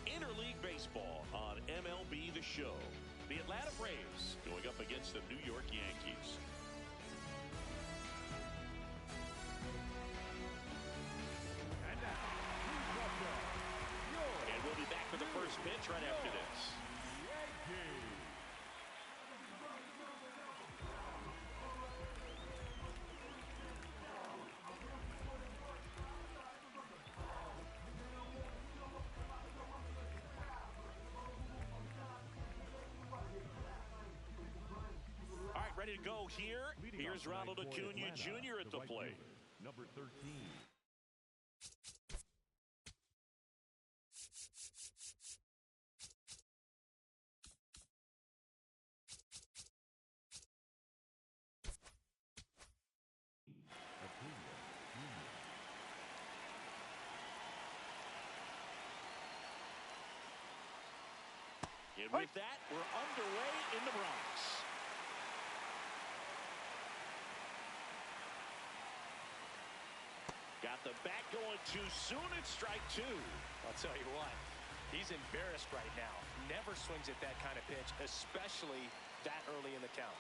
Interleague Baseball on MLB The Show. The Atlanta Braves going up against the New York Yankees. And we'll be back for the first pitch right after this. All right, ready to go here. Here's Ronald Acuna Jr. at the plate. Number 13. And with that, we're underway in the Bronx. Got the bat going too soon. It's strike two. I'll tell you what, he's embarrassed right now. Never swings at that kind of pitch, especially that early in the count.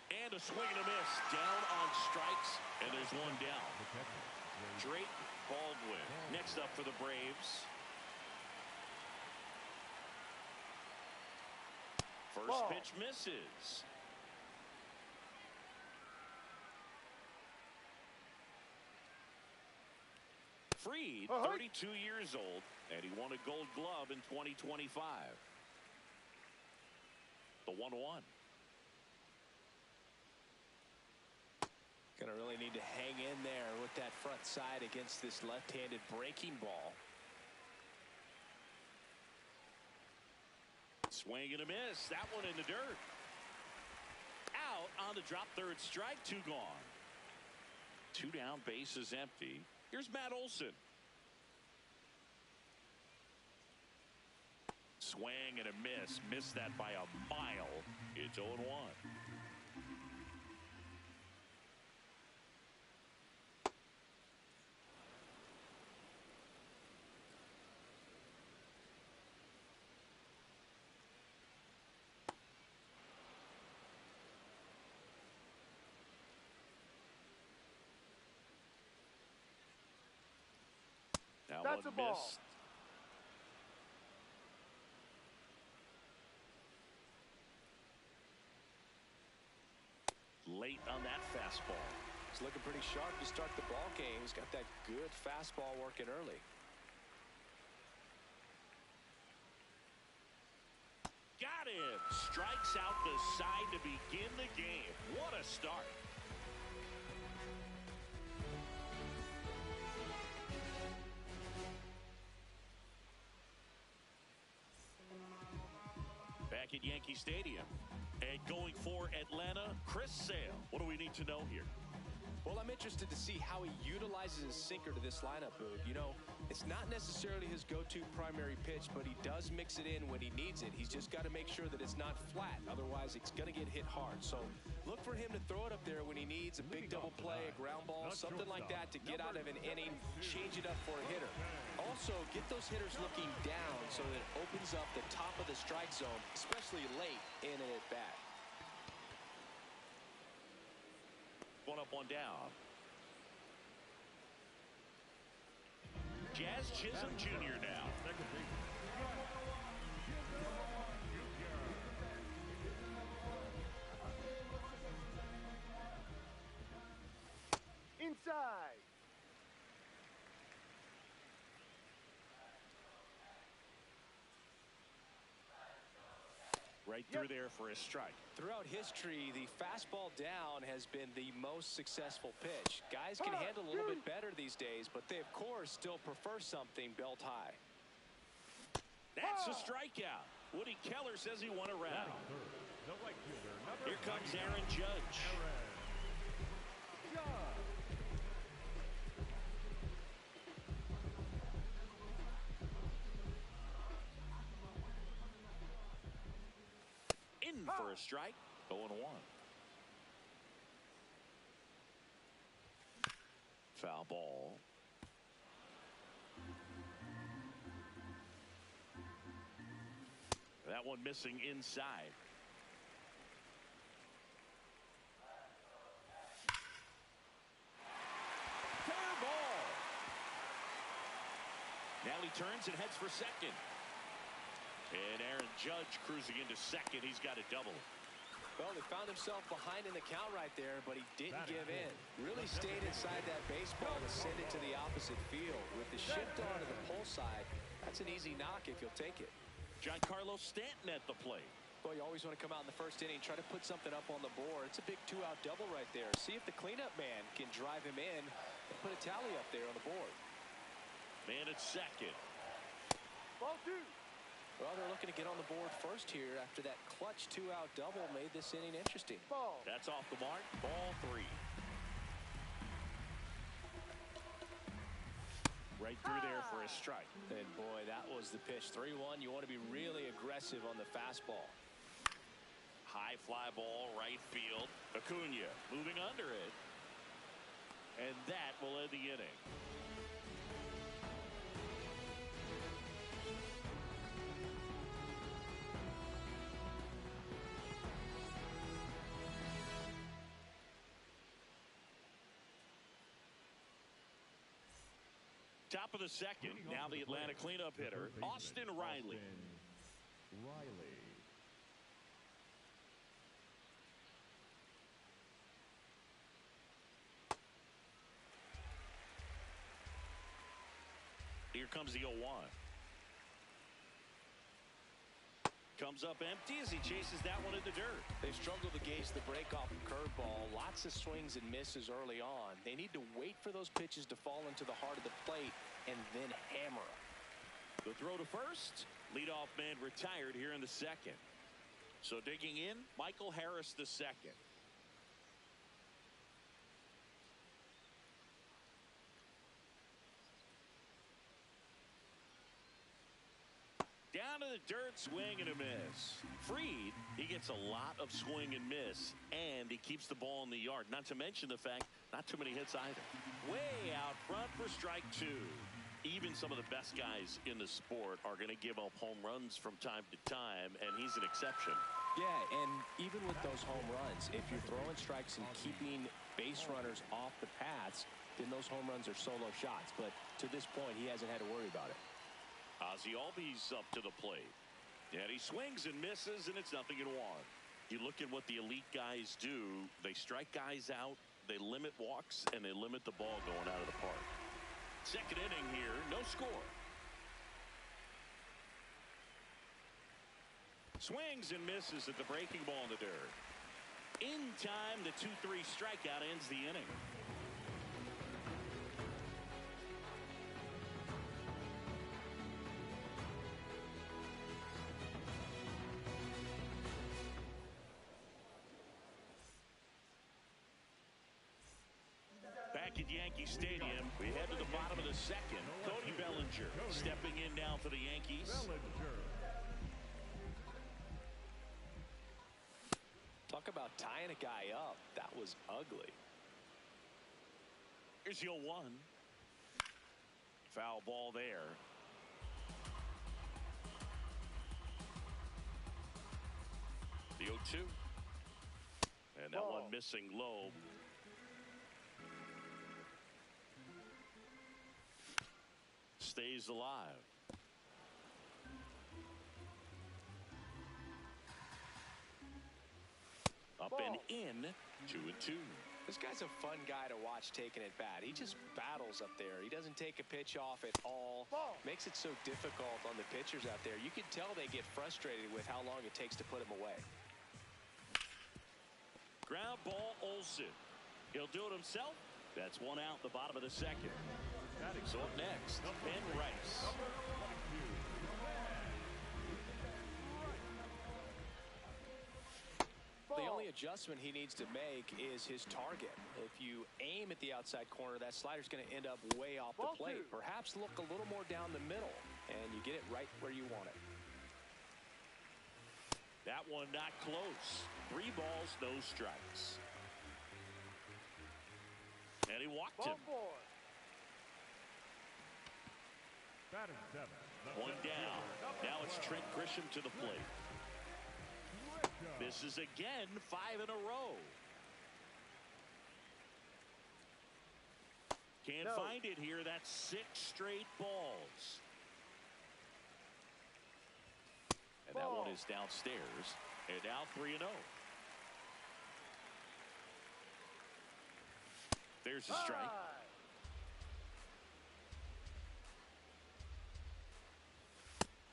And a swing and a miss. Down on strikes, and there's one down. Drake Baldwin next up for the Braves. First pitch misses. Fried, 32 years old, and he won a Gold Glove in 2025. The 1-1. Gonna really need to hang in there with that front side against this left-handed breaking ball. Swing and a miss. That one in the dirt. Out on the drop, third strike, two gone. Two down, base is empty. Here's Matt Olson. Swing and a miss. Missed that by a mile. It's 0-1. That's a ball. Missed. Late on that fastball. He's looking pretty sharp to start the ball game. He's got that good fastball working early. Got him. Strikes out the side to begin the game. What a start. Back at Yankee Stadium. And going for Atlanta, Chris Sale. What do we need to know here? Well, I'm interested to see how he utilizes his sinker to this lineup, Boog. You know, it's not necessarily his go-to primary pitch, but he does mix it in when he needs it. He's just got to make sure that it's not flat. Otherwise, it's going to get hit hard. So look for him to throw it up there when he needs a big double play, a ground ball, something like that to get out of an inning, change it up for a hitter. Also, get those hitters looking down so that it opens up the top of the strike zone, especially late in an at-bat. One up, one down. Jazz Chisholm Jr. now. Inside. Right through there for a strike. Throughout history, the fastball down has been the most successful pitch. Guys can handle a little bit better these days, but they, of course, still prefer something belt high. That's a strikeout. Woody Keller says he won a round. Here comes Aaron Judge. In for a strike. 0-1. Foul ball. That one missing inside. Fair ball. Now he turns and heads for second. And Aaron Judge cruising into second. He's got a double. Well, they found himself behind in the count right there, but he didn't give in. Really stayed inside that baseball to send it to the opposite field. With the shift on to the pull side, that's an easy knock if you'll take it. Giancarlo Stanton at the plate. Well, you always want to come out in the first inning, try to put something up on the board. It's a big two-out double right there. See if the cleanup man can drive him in and put a tally up there on the board. Man at second. Ball two. Well, they're looking to get on the board first here after that clutch two-out double made this inning interesting. Ball. That's off the mark. Ball three. Right through there for a strike. And boy, that was the pitch. 3-1. You want to be really aggressive on the fastball. High fly ball, right field. Acuna moving under it. And that will end the inning. Top of the second. Now the Atlanta cleanup hitter, Austin Riley. Here comes the 0-1. Comes up empty as he chases that one in the dirt. They struggle to gauge the break off the curveball. Lots of swings and misses early on. They need to wait for those pitches to fall into the heart of the plate and then hammer them. The throw to first. Leadoff man retired here in the second. So digging in, Michael Harris the second. Down to the dirt, swing and a miss. Fried, he gets a lot of swing and miss, and he keeps the ball in the yard. Not to mention the fact, not too many hits either. Way out front for strike two. Even some of the best guys in the sport are going to give up home runs from time to time, and he's an exception. Yeah, and even with those home runs, if you're throwing strikes and keeping base runners off the paths, then those home runs are solo shots. But to this point, he hasn't had to worry about it. Ozzie Albies up to the plate. And he swings and misses, and it's 0-1. You look at what the elite guys do. They strike guys out, they limit walks, and they limit the ball going out of the park. Second inning here, no score. Swings and misses at the breaking ball in the dirt. In time, the 2-3 strikeout ends the inning. Back at Yankee Stadium, we head to the bottom of the second. Cody Bellinger stepping in now for the Yankees. Talk about tying a guy up. That was ugly. Here's the 0-1. Foul ball there. The 0-2. And that one missing low. Stays alive. Up and in, 2-2. This guy's a fun guy to watch taking it bat. He just battles up there. He doesn't take a pitch off at all. Makes it so difficult on the pitchers out there. You can tell they get frustrated with how long it takes to put him away. Ground ball, Olsen. He'll do it himself. That's one out, the bottom of the second. So up next, Ben Rice. The only adjustment he needs to make is his target. If you aim at the outside corner, that slider's going to end up way off the plate. Perhaps look a little more down the middle, and you get it right where you want it. That one not close. 3 balls, no strikes. And he walked him. One down. Now it's Trent Grisham to the plate. Misses again, 5 in a row. Can't find it here. That's 6 straight balls. And that one is downstairs. And now 3-0. There's a strike.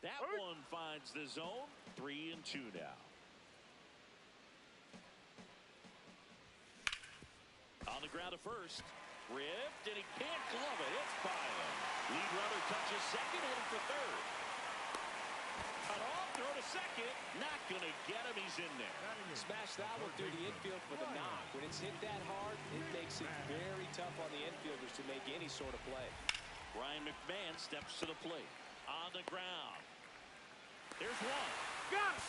That one finds the zone. 3-2 now. On the ground at first. Ripped, and he can't glove it. It's by him. Lead runner touches second, heading for third. Cut off, throw to second. Not going to get him. He's in there. Smash that one through the infield for the knock. When it's hit that hard, it makes it very tough on the infielders to make any sort of play. Ryan McMahon steps to the plate. On the ground. There's one. Got it.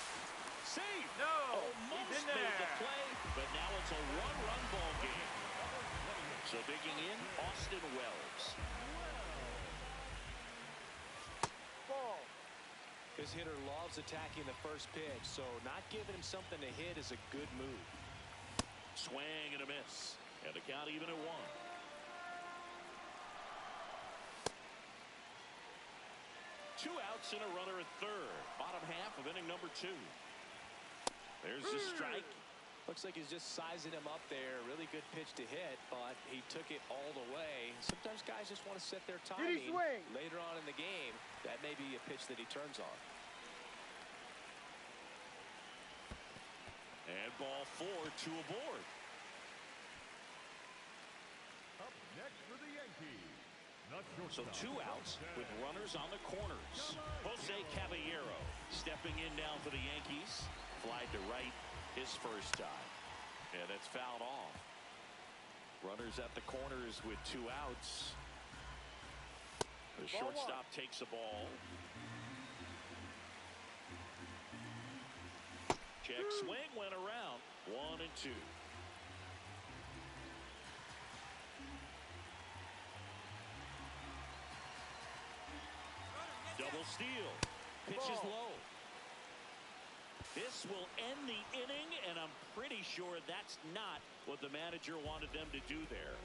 Save. No. Almost made the play, but now it's a one-run ball game. So digging in, Austin Wells. Ball. This hitter loves attacking the first pitch, so not giving him something to hit is a good move. Swing and a miss. And the count even at 1. Two outs and a runner at third. Bottom half of inning number 2. There's the strike. Looks like he's just sizing him up there. Really good pitch to hit, but he took it all the way. Sometimes guys just want to set their timing. Later on in the game, that may be a pitch that he turns on. And ball 4, 2 aboard. Up next for the Yankees. So 2 outs with runners on the corners. Jose Caballero stepping in now for the Yankees. Flied to right his first time. And that's fouled off. Runners at the corners with 2 outs. The shortstop takes a ball. Check swing went around. 1-2. Double steal. Pitch is low. This will end the inning, and I'm pretty sure that's not what the manager wanted them to do there.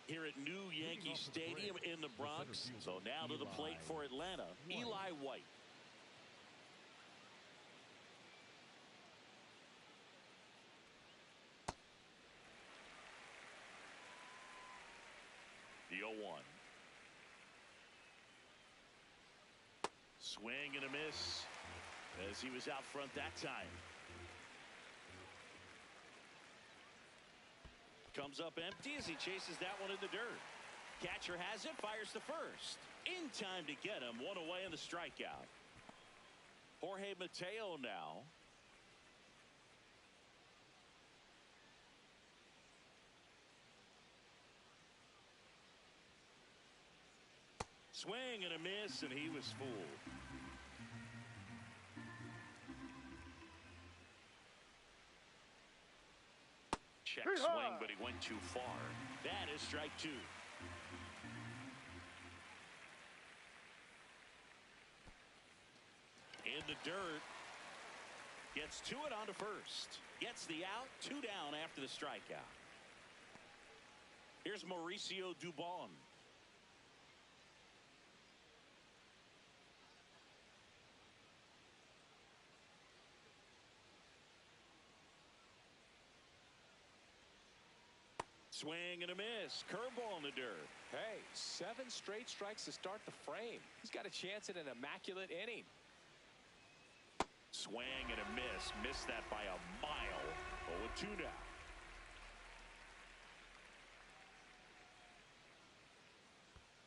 Here at New Yankee Stadium in the Bronx. So now to the plate for Atlanta, Eli White. The 0-1. Swing and a miss as he was out front that time. Comes up empty as he chases that one in the dirt. Catcher has it, fires to first. In time to get him, 1 away in the strikeout. Jorge Mateo now. Swing and a miss, and he was fooled. Check swing, but he went too far. That is strike 2. In the dirt. Gets to it onto first. Gets the out. 2 down after the strikeout. Here's Mauricio Dubon. Swing and a miss. Curveball in the dirt. Hey, 7 straight strikes to start the frame. He's got a chance at an immaculate inning. Swing and a miss. Missed that by a mile. 0-2 now.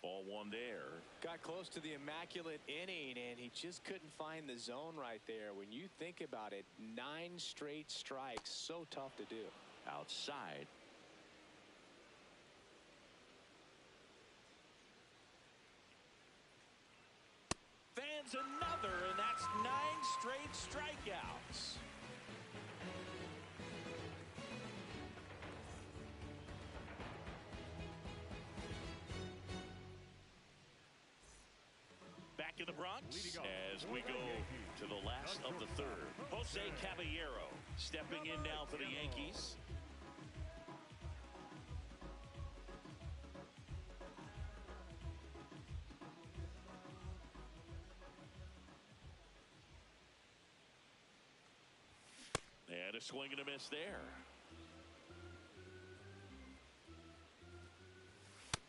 Ball 1 there. Got close to the immaculate inning, and he just couldn't find the zone right there. When you think about it, 9 straight strikes. So tough to do. Outside. Fans another, and that's 9 straight strikeouts. the Bronx Leading off as for we the go Yankees, to the last the of the third. Jose Caballero stepping in now for the Yankees. And a swing and a miss there.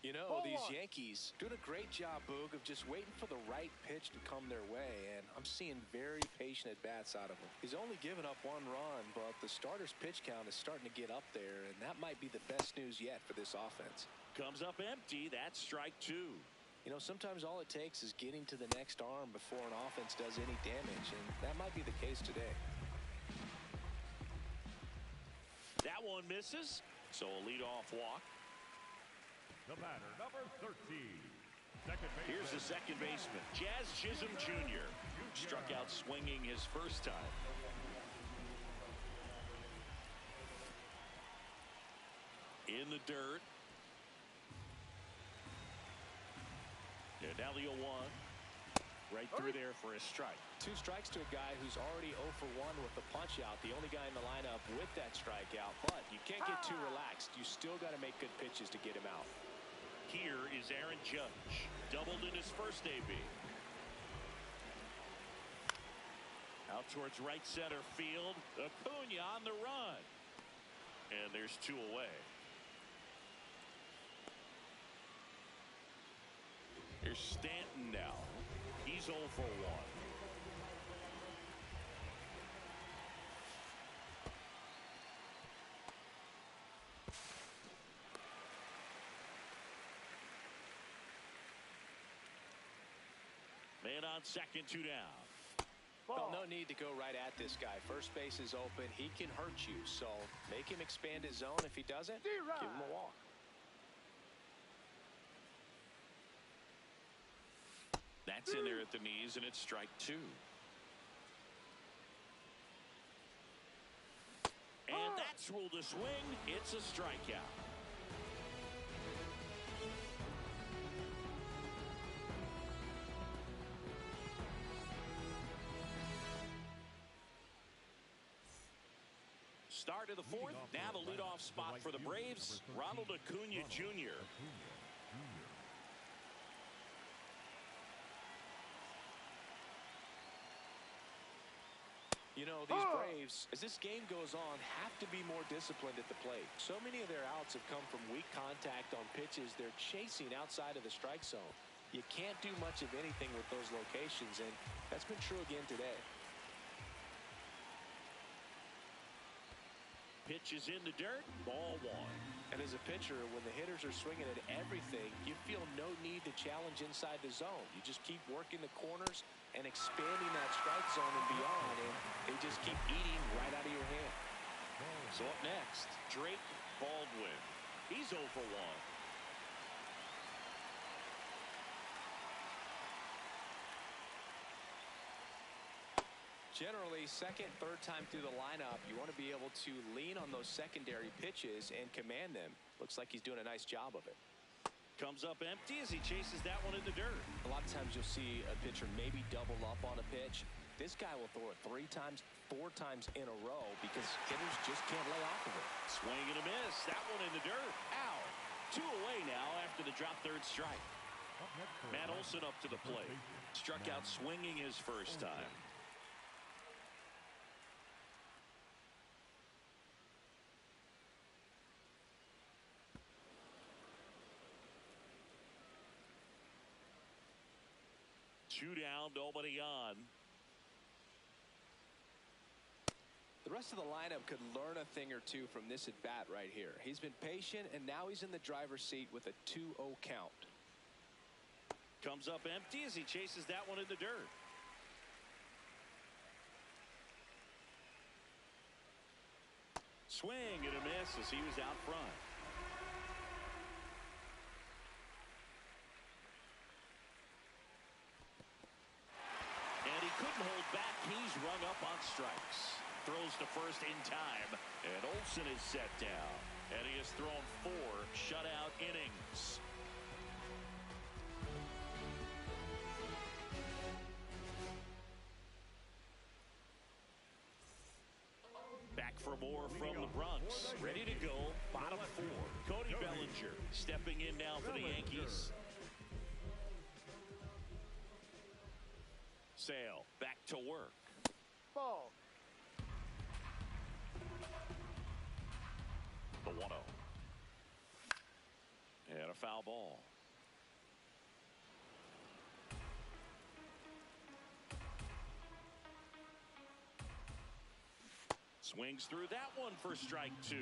You know, these Yankees doing a great job, Boog, of just waiting for the right pitch to come their way, and I'm seeing very patient at-bats out of him. He's only given up 1 run, but the starter's pitch count is starting to get up there, and that might be the best news yet for this offense. Comes up empty. That's strike 2. You know, sometimes all it takes is getting to the next arm before an offense does any damage, and that might be the case today. That one misses, so a leadoff walk. The batter, number 13. Second baseman. Here's the second baseman, Jazz Chisholm Jr. Struck out swinging his first time. In the dirt. And now the 0-1. Right through there for a strike. 2 strikes to a guy who's already 0 for 1 with the punch out. The only guy in the lineup with that strikeout. But you can't get too relaxed. You still got to make good pitches to get him out. Here is Aaron Judge. Doubled in his first AB. Out towards right center field. Acuna on the run. And there's 2 away. Here's Stanton now. He's 0 for 1. Man on second, 2 down. Well, no need to go right at this guy. First base is open. He can hurt you. So make him expand his zone. If he doesn't, give him a walk. That's in there at the knees, and it's strike 2. And that's ruled a swing. It's a strikeout. Start of the 4th. Now the leadoff spot for the Braves, Ronald Acuna Jr. You know, these Braves, as this game goes on, have to be more disciplined at the plate. So many of their outs have come from weak contact on pitches they're chasing outside of the strike zone. You can't do much of anything with those locations, and that's been true again today. Pitch is in the dirt. Ball 1. And as a pitcher, when the hitters are swinging at everything, you feel no need to challenge inside the zone. You just keep working the corners and expanding that strike zone and beyond, and they just keep eating right out of your hand. So up next, Drake Baldwin. He's 0 for 1. Generally, second, third time through the lineup, you want to be able to lean on those secondary pitches and command them. Looks like he's doing a nice job of it. Comes up empty as he chases that one in the dirt. A lot of times you'll see a pitcher maybe double up on a pitch. This guy will throw it 3 times, 4 times in a row because hitters just can't lay off of it. Swing and a miss. That one in the dirt. Out. 2 away now after the drop third strike. Matt Olson up to the plate. Struck out swinging his first time. Two down, nobody on. The rest of the lineup could learn a thing or two from this at bat right here. He's been patient, and now he's in the driver's seat with a 2-0 count. Comes up empty as he chases that one in the dirt. Swing and a miss as he was out front. And he couldn't hold back. He's rung up on strikes. Throws to first in time. And Olson is set down. And he has thrown 4 shutout innings. trunks, ready to go, bottom four. Cody Bellinger stepping in now for the Yankees. Sale back to work. Ball. The 1-0. And a foul ball. Swings through that one for strike two.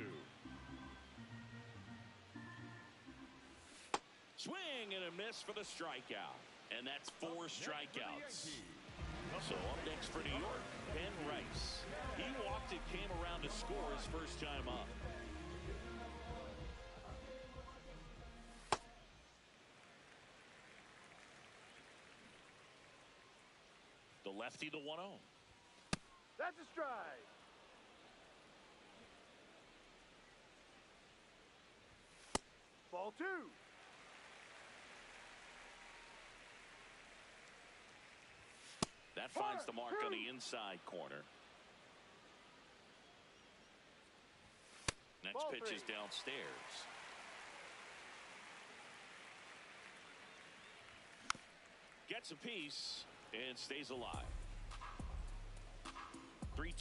Swing and a miss for the strikeout. And that's 4 strikeouts. So up next for New York, Ben Rice. He walked and came around to score his first time up. The lefty, the 1-0. That's a strike. Ball 2. That finds the mark on the inside corner. Next Ball pitch 3. is downstairs. Gets a piece and stays alive. 3-2.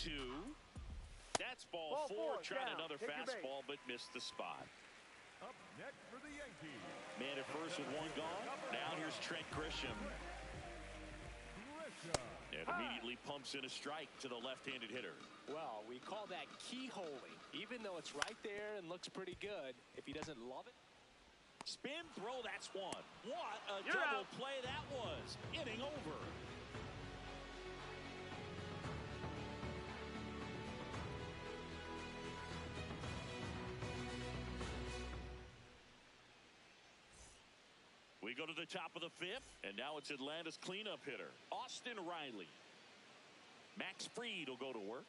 That's ball 4. Tried down. another Take your base. fastball but missed the spot. Up next for the Yankees. Man at first with 1 gone. Now here's Trent Grisham. And immediately pumps in a strike to the left-handed hitter. Well, we call that keyholing. Even though it's right there and looks pretty good, if he doesn't love it. Spin throw, that's one. What a You're double out. play that was. Inning over. We go to the top of the 5th, and now it's Atlanta's cleanup hitter, Austin Riley. Max Fried will go to work.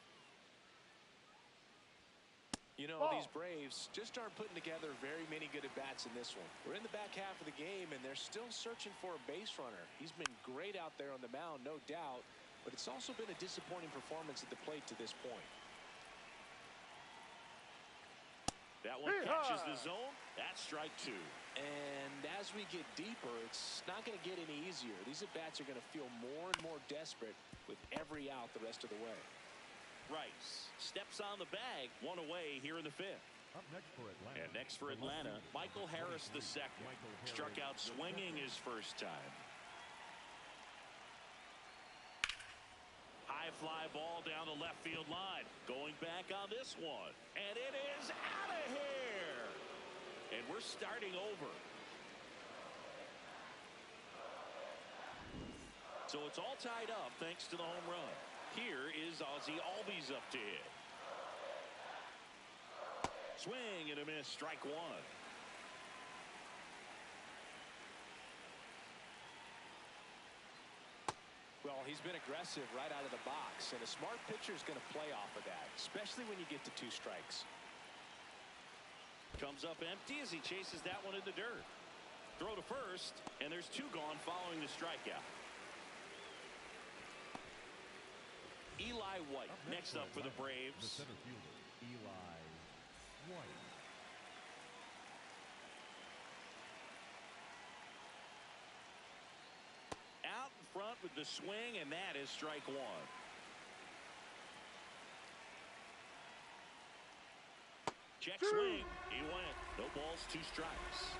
You know, Ball. these Braves just aren't putting together very many good at-bats in this one. We're in the back half of the game, and they're still searching for a base runner. He's been great out there on the mound, no doubt, but it's also been a disappointing performance at the plate to this point. That one catches the zone. That's strike 2. And as we get deeper, it's not going to get any easier. These at-bats are going to feel more and more desperate with every out the rest of the way. Rice steps on the bag, 1 away here in the 5th. Up next for Atlanta. And next for Atlanta, Michael Harris II. Struck out swinging his first time. High fly ball down the left field line. Going back on this one. And it is out of here. And we're starting over. So it's all tied up thanks to the home run. Here is Ozzie Albies up to hit. Swing and a miss, strike 1. Well, he's been aggressive right out of the box, and a smart pitcher is going to play off of that, especially when you get to 2 strikes. Comes up empty as he chases that one in the dirt. Throw to first, and there's 2 gone following the strikeout. Eli White next up for the The Braves. center fielder, Eli White. Out in front with the swing, and that is strike 1. Check swing. He went. No balls, 2 strikes.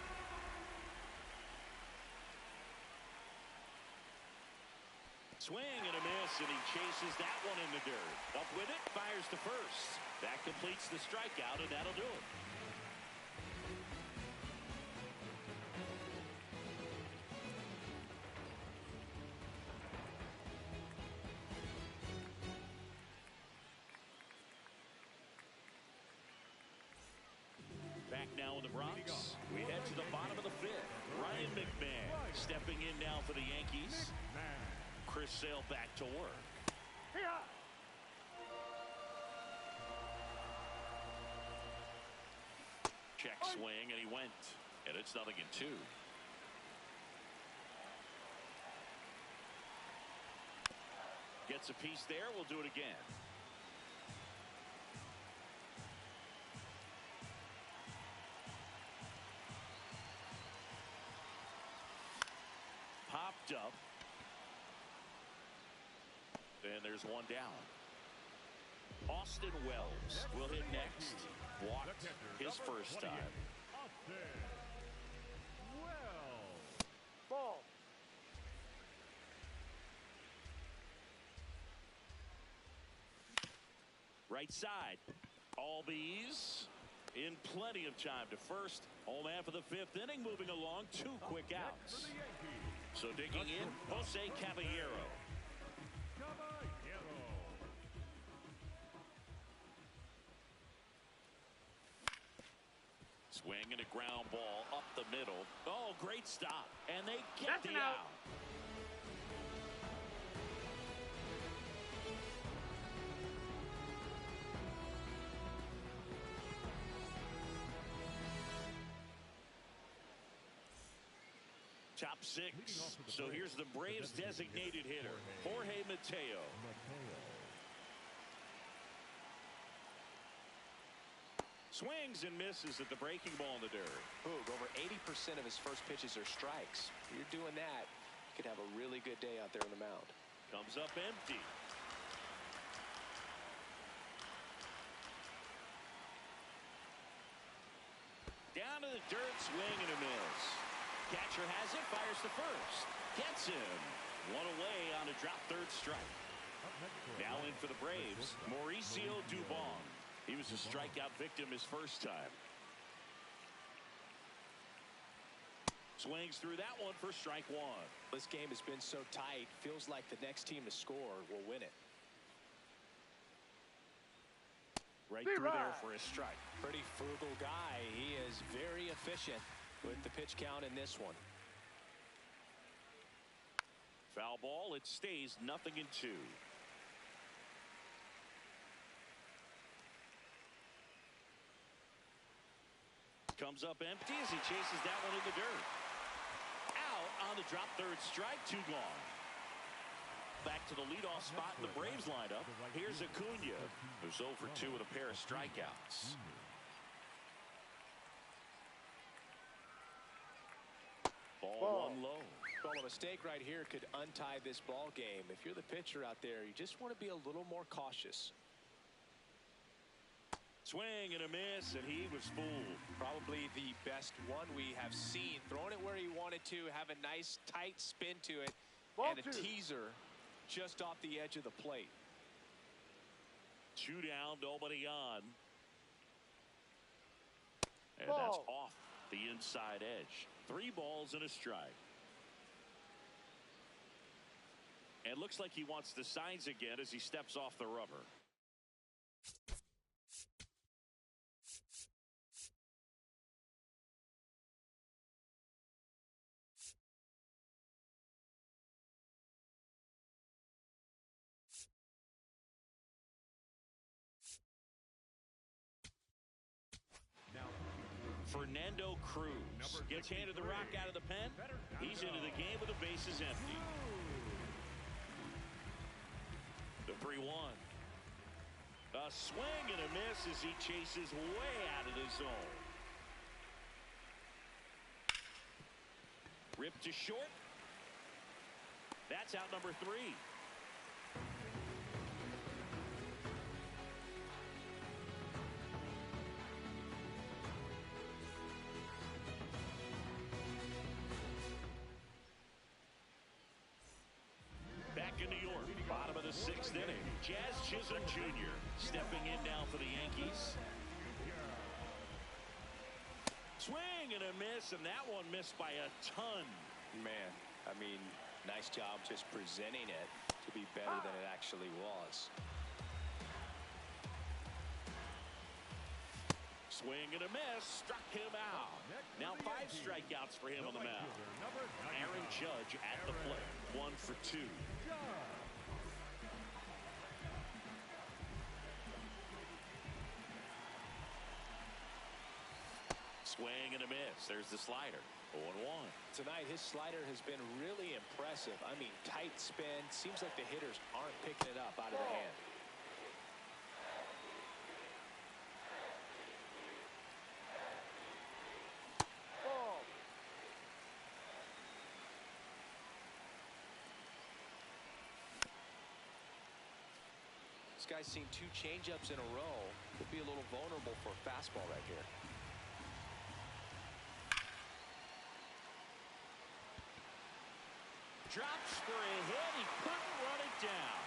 Swing and a miss, and he chases that one in the dirt. Up with it, fires to first. That completes the strikeout, and that'll do it. Back now in the Bronx. We head to the bottom of the 5th. Ryan McMahon stepping in now for the Yankees. Man. Chris Sale back to work. Yeah. Check swing, and he went. And it's 0-2. Gets a piece there. We'll do it again. popped up. And there's one down. Austin Wells will hit next. Walked his first time. Austin Wells. Ball. Right side. Albies in plenty of time to first. Home half of the fifth inning, moving along. 2 quick For outs. the Yankees, So digging in, Jose Caballero. Caballero. Swinging a ground ball up the middle. Oh, great stop. And they get That's the an out. out. Top 6. So here's the Braves designated hitter, Jorge Mateo. Swings and misses at the breaking ball in the dirt. Boog, over 80% of his first pitches are strikes. If you're doing that, you could have a really good day out there on the mound. Comes up empty. Down to the dirt, swing and a miss. Catcher has it, fires to first. Gets him. One away on a drop third strike. Now in for the Braves, Mauricio Dubon. He was a strikeout victim his first time. Swings through that one for strike one. This game has been so tight, feels like the next team to score will win it. Right Be through right. there for a strike. Pretty frugal guy. He is very efficient with the pitch count in this one. Foul ball, it stays 0-2. Comes up empty as he chases that one in the dirt. Out on the drop third strike, 2 gone. Back to the leadoff spot in the Braves lineup. Here's Acuna, who's 0 for 2 with a pair of strikeouts. Ball 1 low. Well, a mistake right here could untie this ball game. If you're the pitcher out there, you just want to be a little more cautious. Swing and a miss, and he was fooled. Probably the best one we have seen. Throwing it where he wanted to, have a nice tight spin to it, Ball and a 2. teaser just off the edge of the plate. 2 down, nobody on. And Ball. that's off the inside edge. 3 balls and a strike. And looks like he wants the signs again as he steps off the rubber. Fernando Cruz gets handed the rock out of the pen. He's into the game with the bases empty. The 3-1. A swing and a miss as he chases way out of the zone. Ripped to short. That's out number 3. Back in New York, bottom of the 6th inning. Jazz Chisholm Jr. stepping in now for the Yankees. Swing and a miss, and that one missed by a ton. Man, I mean, nice job just presenting it to be better than it actually was. Swing and a miss, struck him out. Now 5 strikeouts for him on the mound. Aaron Judge at the plate, 1 for 2. Swing and a miss. There's the slider. 0-1. Tonight, his slider has been really impressive. I mean, tight spin. Seems like the hitters aren't picking it up out of the hand. This guy's seen 2 changeups in a row. Could be a little vulnerable for a fastball right here. Drops for a hit. He couldn't run it down.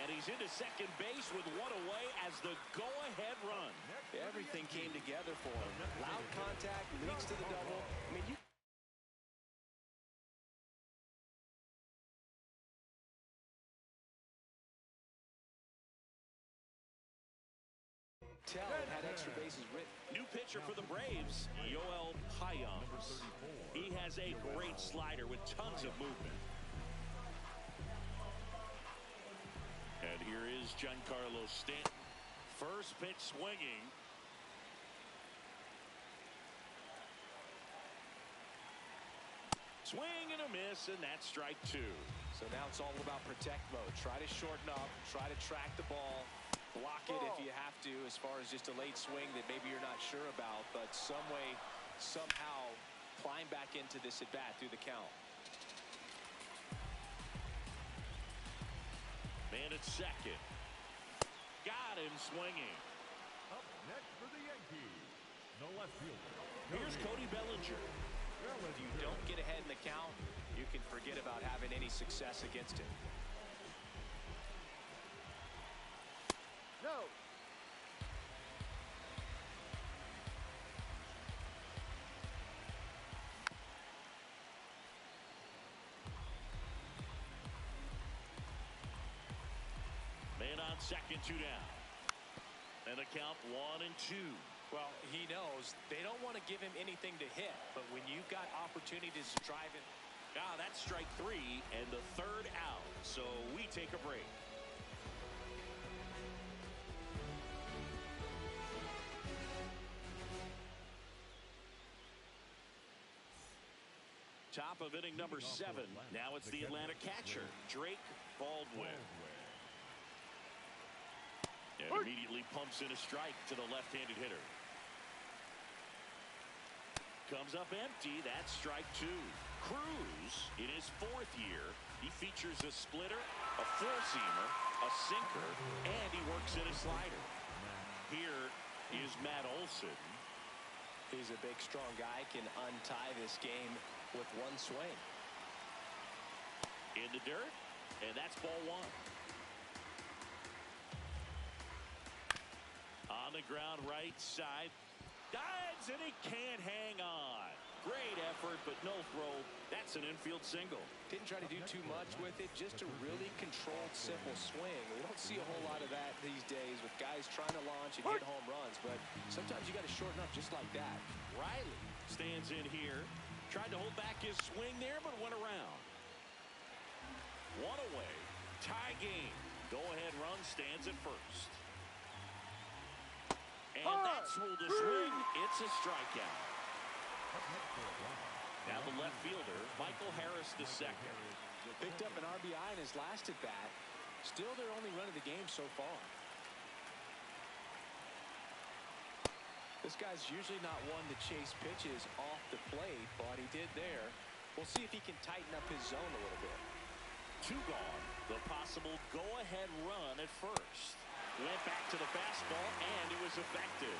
And he's into second base with one away as the go-ahead run. Everything came together for him. Loud contact, leads to the double. I mean, you tell it had extra bases written. New pitcher for the Braves, Yoel Payams. He has a great slider with tons of movement. And here is Giancarlo Stanton. First pitch swinging. Swing and a miss, and that's strike 2. So now it's all about protect mode. Try to shorten up, try to track the ball, block it if you have to, as far as just a late swing that maybe you're not sure about, but some way, somehow climb back into this at bat through the count. Man at second. Got him swinging. Up next for the Yankees, the left fielder. Here's Cody Bellinger. If you don't get ahead in the count, you can forget about having any success against it. No. Man on second, 2 down. And the count 1-2. Well, he knows they don't want to give him anything to hit, but when you've got opportunities to drive it. Ah, that's strike 3 and the 3rd out. So we take a break. Top of inning number 7. Now it's the Atlanta catcher, Drake Baldwin. And immediately pumps in a strike to the left-handed hitter. Comes up empty. That's strike 2. Cruz, in his 4th year, he features a splitter, a four-seamer, a sinker, and he works in a slider. Here is Matt Olson. He's a big, strong guy, can untie this game with one swing. In the dirt, and that's ball 1. On the ground, right side. Dives, and he can't hang on. Great effort, but no throw. That's an infield single. Didn't try to do too much with it. Just a really controlled, simple swing. We don't see a whole lot of that these days with guys trying to launch and hit home runs. But sometimes you got to shorten up just like that. Riley stands in here. Tried to hold back his swing there, but went around. One away. Tie game. Go-ahead run stands at first. And that's ruled a swing. It's a strikeout. Now the left fielder, Michael Harris II. Picked up an RBI in his last at bat. Still their only run of the game so far. This guy's usually not one to chase pitches off the plate, but he did there. We'll see if he can tighten up his zone a little bit. 2 gone. The possible go-ahead run at first. Went back to the fastball, and it was effective.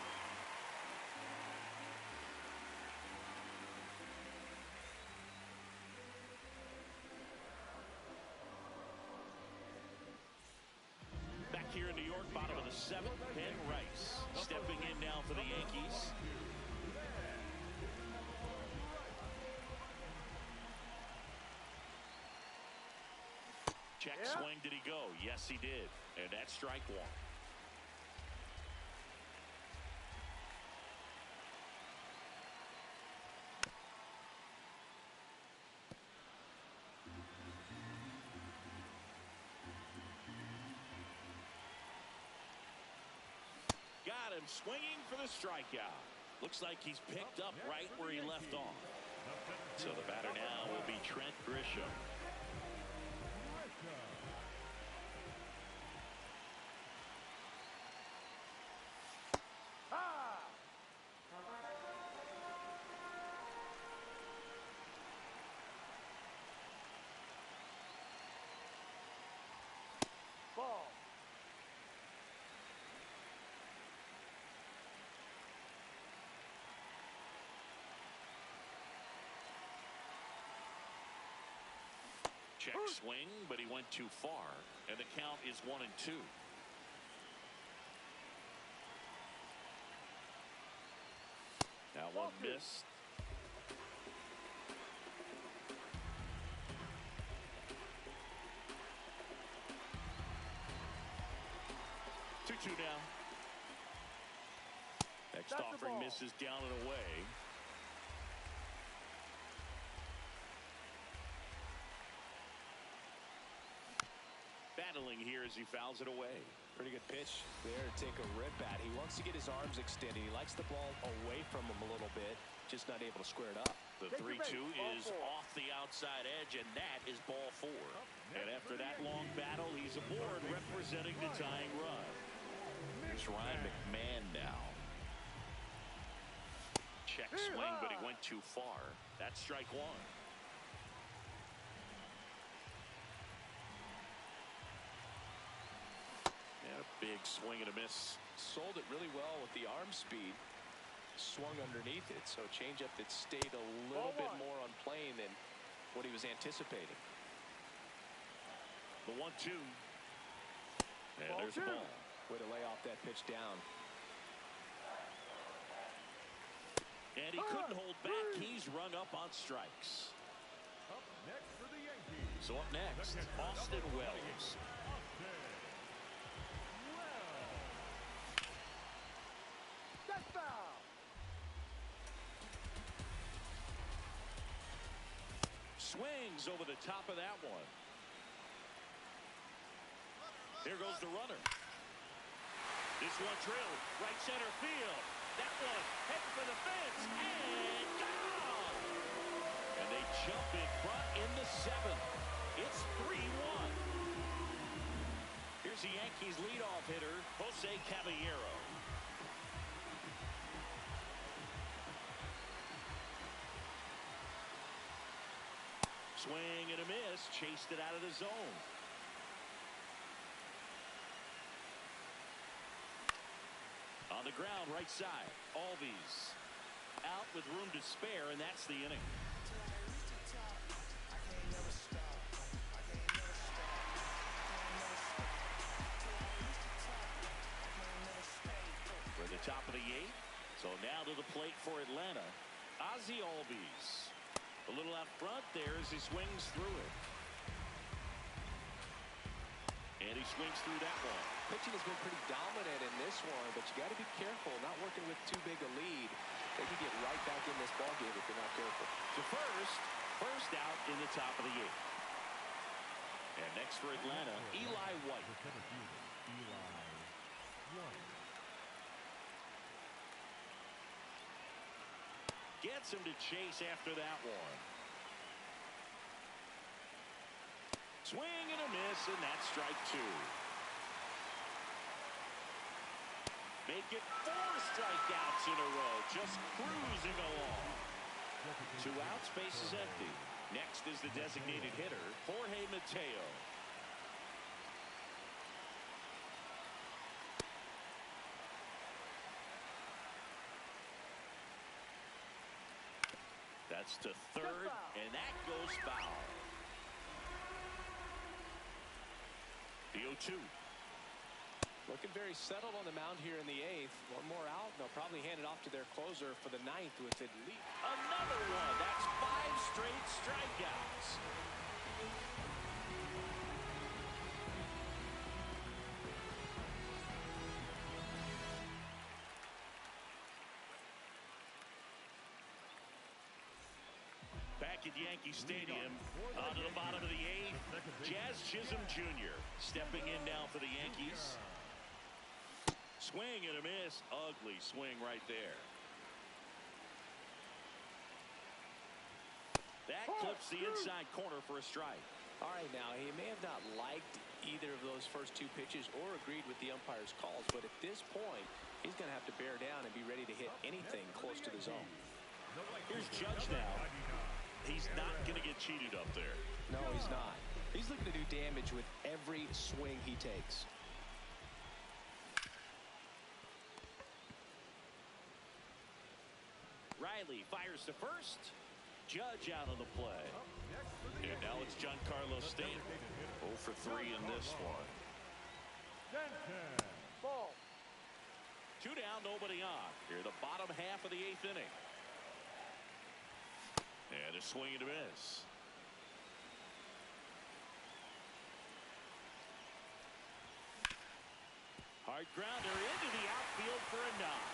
Back here in New York, bottom of the 7th, Ben Rice stepping in now for the Yankees. Check swing, did he go? Yes, he did. And that's strike 1. Got him swinging for the strikeout. Looks like he's picked up right where he left off. So the batter now will be Trent Grisham. Check swing, but he went too far, and the count is 1-2. Now one missed. Two now. Next offering misses down and away. Battling here as he fouls it away. Pretty good pitch there to take a rip at. He wants to get his arms extended. He likes the ball away from him a little bit, just not able to square it up. The 3-2 is off the outside edge, and that is ball 4. And after that long battle, he's aboard representing the tying run. Here's Ryan McMahon now. Check swing, but he went too far. That's strike 1. And a big swing and a miss. Sold it really well with the arm speed. Swung underneath it, so changeup that stayed a little bit more on plane than what he was anticipating. The 1-2. And there's the ball. Way to lay off that pitch down. And he couldn't hold back. He's rung up on strikes. Up next for the Yankees. So up next, Austin Wells. That's foul. Swings over the top of that one. Here goes the runner. This one drilled right center field. That one heading for the fence and gone. And they jump in front in the 7th. It's 3-1. Here's the Yankees leadoff hitter, Jose Caballero. Swing and a miss, chased it out of the zone. On the ground, right side, Albies out with room to spare, and that's the inning. For the top of the 8th, so now to the plate for Atlanta, Ozzie Albies. A little out front there as he swings through it. And he swings through that one. Pitching has been pretty dominant in this one, but you got to be careful, not working with too big a lead. They can get right back in this ballgame if you're not careful. To first out in the top of the 8th. And next for Atlanta, Eli White. Gets him to chase after that one. Swing and a miss, and that's strike 2. Make it 4 strikeouts in a row, just cruising along. 2 outs, base is empty. Next is the designated hitter, Jorge Mateo. That's to third, and that goes foul. The 0-2. Looking very settled on the mound here in the 8th. One more out, and they'll probably hand it off to their closer for the 9th with at least another one. That's 5 straight strikeouts. Back at Yankee Stadium, on to the bottom of the 8th, Jazz Chisholm Jr. stepping in now for the Yankees. Swing and a miss. Ugly swing right there. That clips the inside corner for a strike. All right, now, he may have not liked either of those first 2 pitches or agreed with the umpire's calls, but at this point, he's going to have to bear down and be ready to hit anything close to the zone. Here's Judge now. He's not going to get cheated up there. No, he's not. He's looking to do damage with every swing he takes. Riley fires to first. Judge out on the play. And now it's Giancarlo Stanton. 0 for 3 in this one. Ball. 2 down, nobody on. Here the bottom half of the 8th inning. And a swing and a miss. Hard grounder into the outfield for a knock.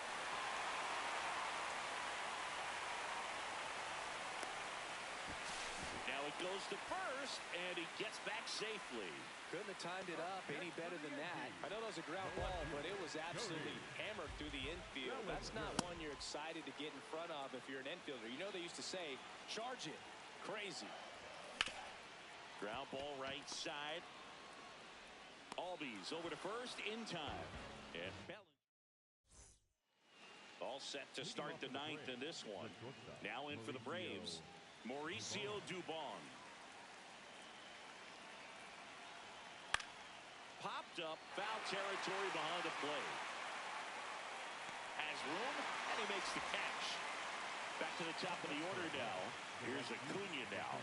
Now it goes to first, and he gets back safely. Couldn't have timed it up any better than that. I know that was a ground ball, but it was absolutely hammered through the infield. That's not one you're excited to get in front of if you're an infielder. You know they used to say, charge it. Crazy. Ground ball right side. Albies over to first in time. And Bellinger all set to start the 9th in this one. Now in for the Braves, Mauricio Dubon. Popped up, foul territory behind the plate. Has room, and he makes the catch. Back to the top of the order now. Here's Acuna now.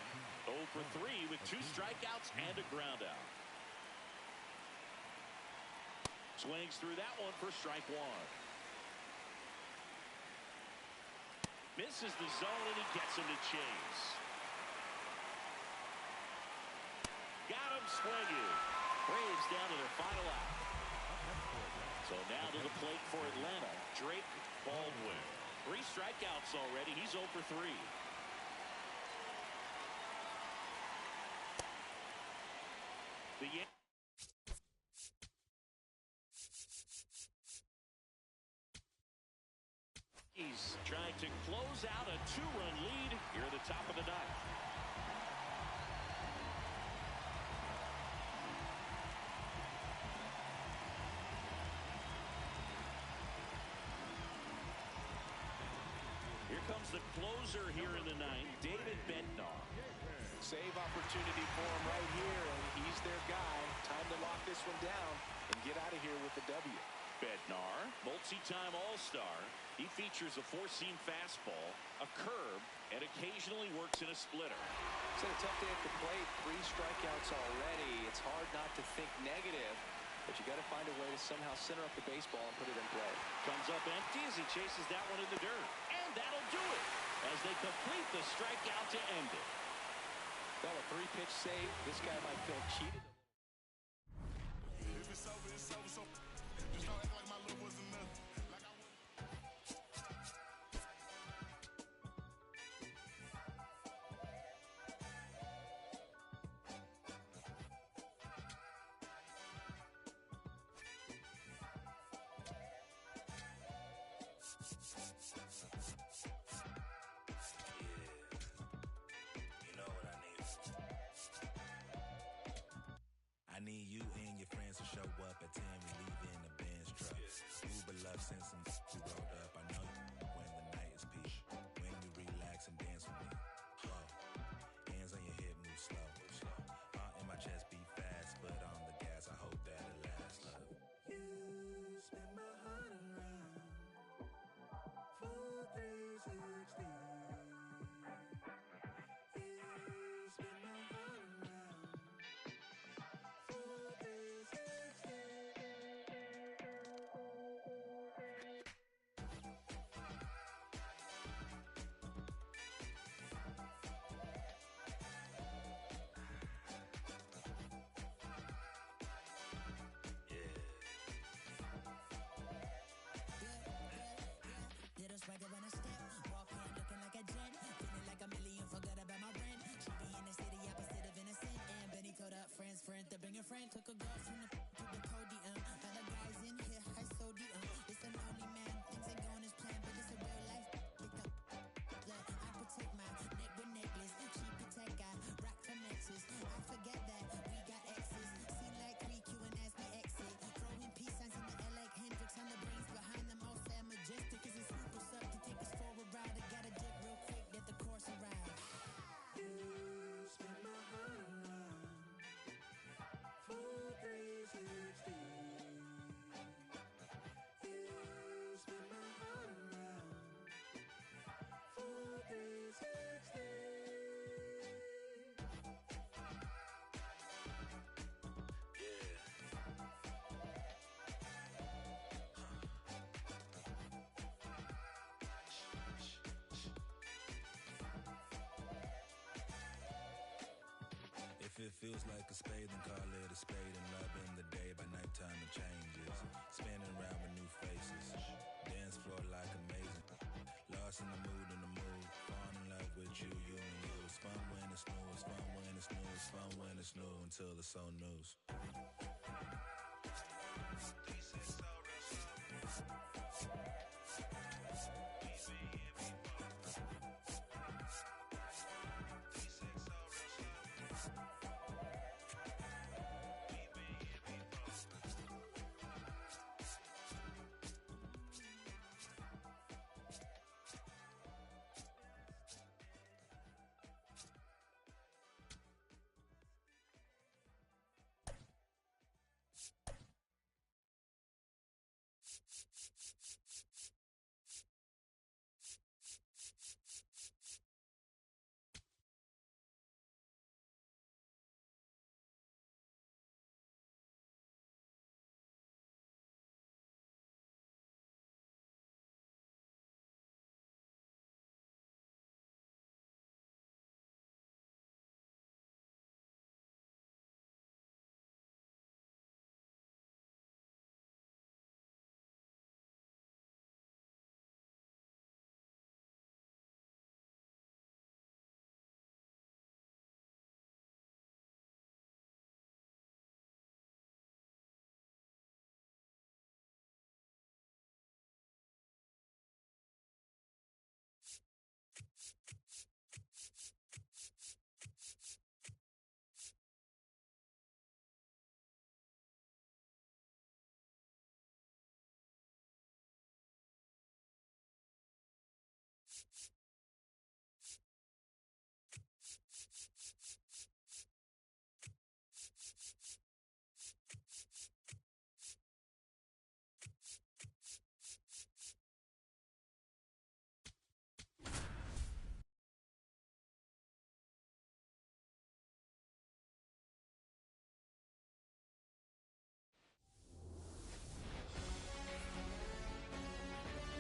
0 for 3 with 2 strikeouts and a ground out. Swings through that one for strike 1. Misses the zone, and he gets him to chase. Got him swinging. Braves down to their final out. So now to the plate for Atlanta, Drake Baldwin. 3 strikeouts already. He's 0 for 3. The Yankees trying to close out a 2-run lead here at the top of the 9th. Here comes the closer here in the 9th, David Bednar. Save opportunity for him right here, and he's their guy. Time to lock this one down and get out of here with the W. Bednar, multi-time All-Star. He features a 4-seam fastball, a curve, and occasionally works in a splitter. It's a tough day at the plate. 3 strikeouts already. It's hard not to think negative, but you got to find a way to somehow center up the baseball and put it in play. Comes up empty as he chases that one in the dirt. And that'll do it as they complete the strikeout to end it. Well, a 3-pitch save. This guy might feel cheated. If it's over, it's over. So just don't act like my love wasn't enough. Like I I need you and your friends to show up at 10. We leave in the Benz truck. Uber love since some we rolled up. I know you when the night is peak. When you relax and dance with me. Whoa. Hands on your hip, move slow. Heart in my chest beat fast, but on the gas, I hope that it lasts. You spin my heart around. Full 360. You spin my heart around. Little swagger when I step, walk in looking like a jet, feeling like a million, forgot about my rent. She be in the city, opposite of innocent. And Benny told up friends, to bring a friend. Took a girl from the to the podium. Other guys in here, high sodium. It's a lonely man, things ain't going as planned, but it's a real life. Pick up, look, I protect my neck with necklace. She protect, I rock for Nexus. I forget that we got exes. Seem like 3Q and ask me exit. Throwing peace signs in the air like Hendrix on the brains behind them all sad majestic. Is it super suck to take us for a ride? I gotta dip real quick, let the course arrive. You spin my heart around. Full 360. feels like a spade, then call it a spade. And love in the day, by nighttime it changes. Spinning around with new faces. Dance floor like amazing. Lost in the mood, fall in love with you, you and you. It's fun when it's new, it's fun when it's new, it's fun when it's new until it's so news.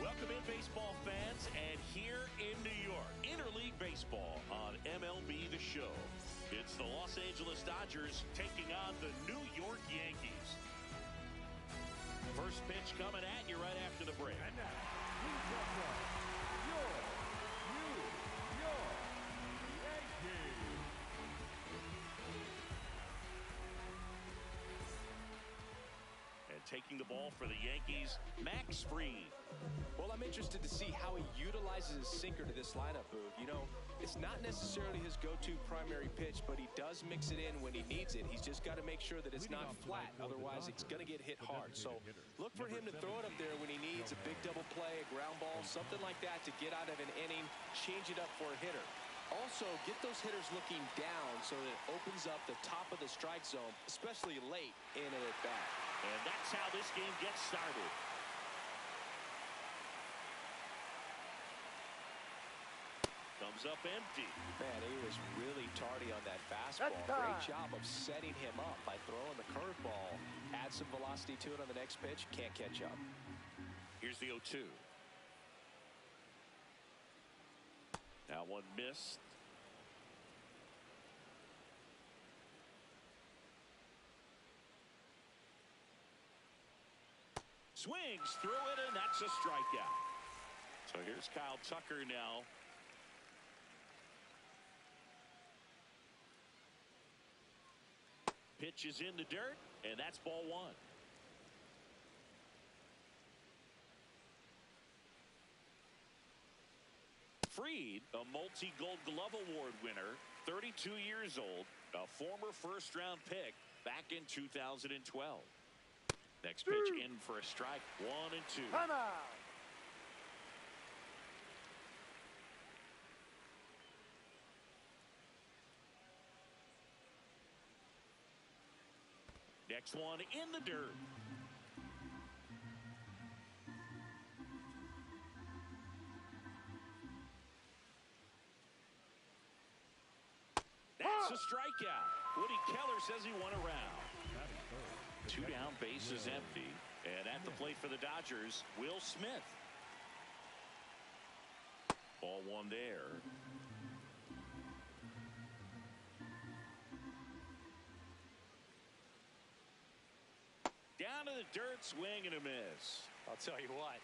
Welcome in, baseball fans, and here in New York, Interleague Baseball on MLB The Show. It's the Los Angeles Dodgers taking on the New York Yankees. First pitch coming at you right after the break. And now, please welcome your New York Yankees. And taking the ball for the Yankees, Max Fried. Well, I'm interested to see how he utilizes his sinker to this lineup, Boog. You know, it's not necessarily his go-to primary pitch, but he does mix it in when he needs it. He's just got to make sure that it's not flat. Otherwise, it's going to get hit hard. So look for him to throw it up there when he needs a big double play, a ground ball, something like that to get out of an inning, change it up for a hitter. Also, get those hitters looking down so that it opens up the top of the strike zone, especially late in an at-bat. And that's how this game gets started. Comes up empty. Man, he was really tardy on that fastball. Great job of setting him up by throwing the curveball. Add some velocity to it on the next pitch. Can't catch up. Here's the 0-2. Now one missed. Swings through it, and that's a strikeout. So here's Kyle Tucker now. Pitch is in the dirt, and that's ball one. Fried, a multi-Gold Glove Award winner, 32 years old, a former first-round pick back in 2012. Next pitch in for a strike, 1-2. Time out. Next one in the dirt. That's a strikeout. Woody Keller says he won a round. Two down, bases empty. And at the plate for the Dodgers, Will Smith. Ball one there. down to the dirt, swing and a miss. I'll tell you what,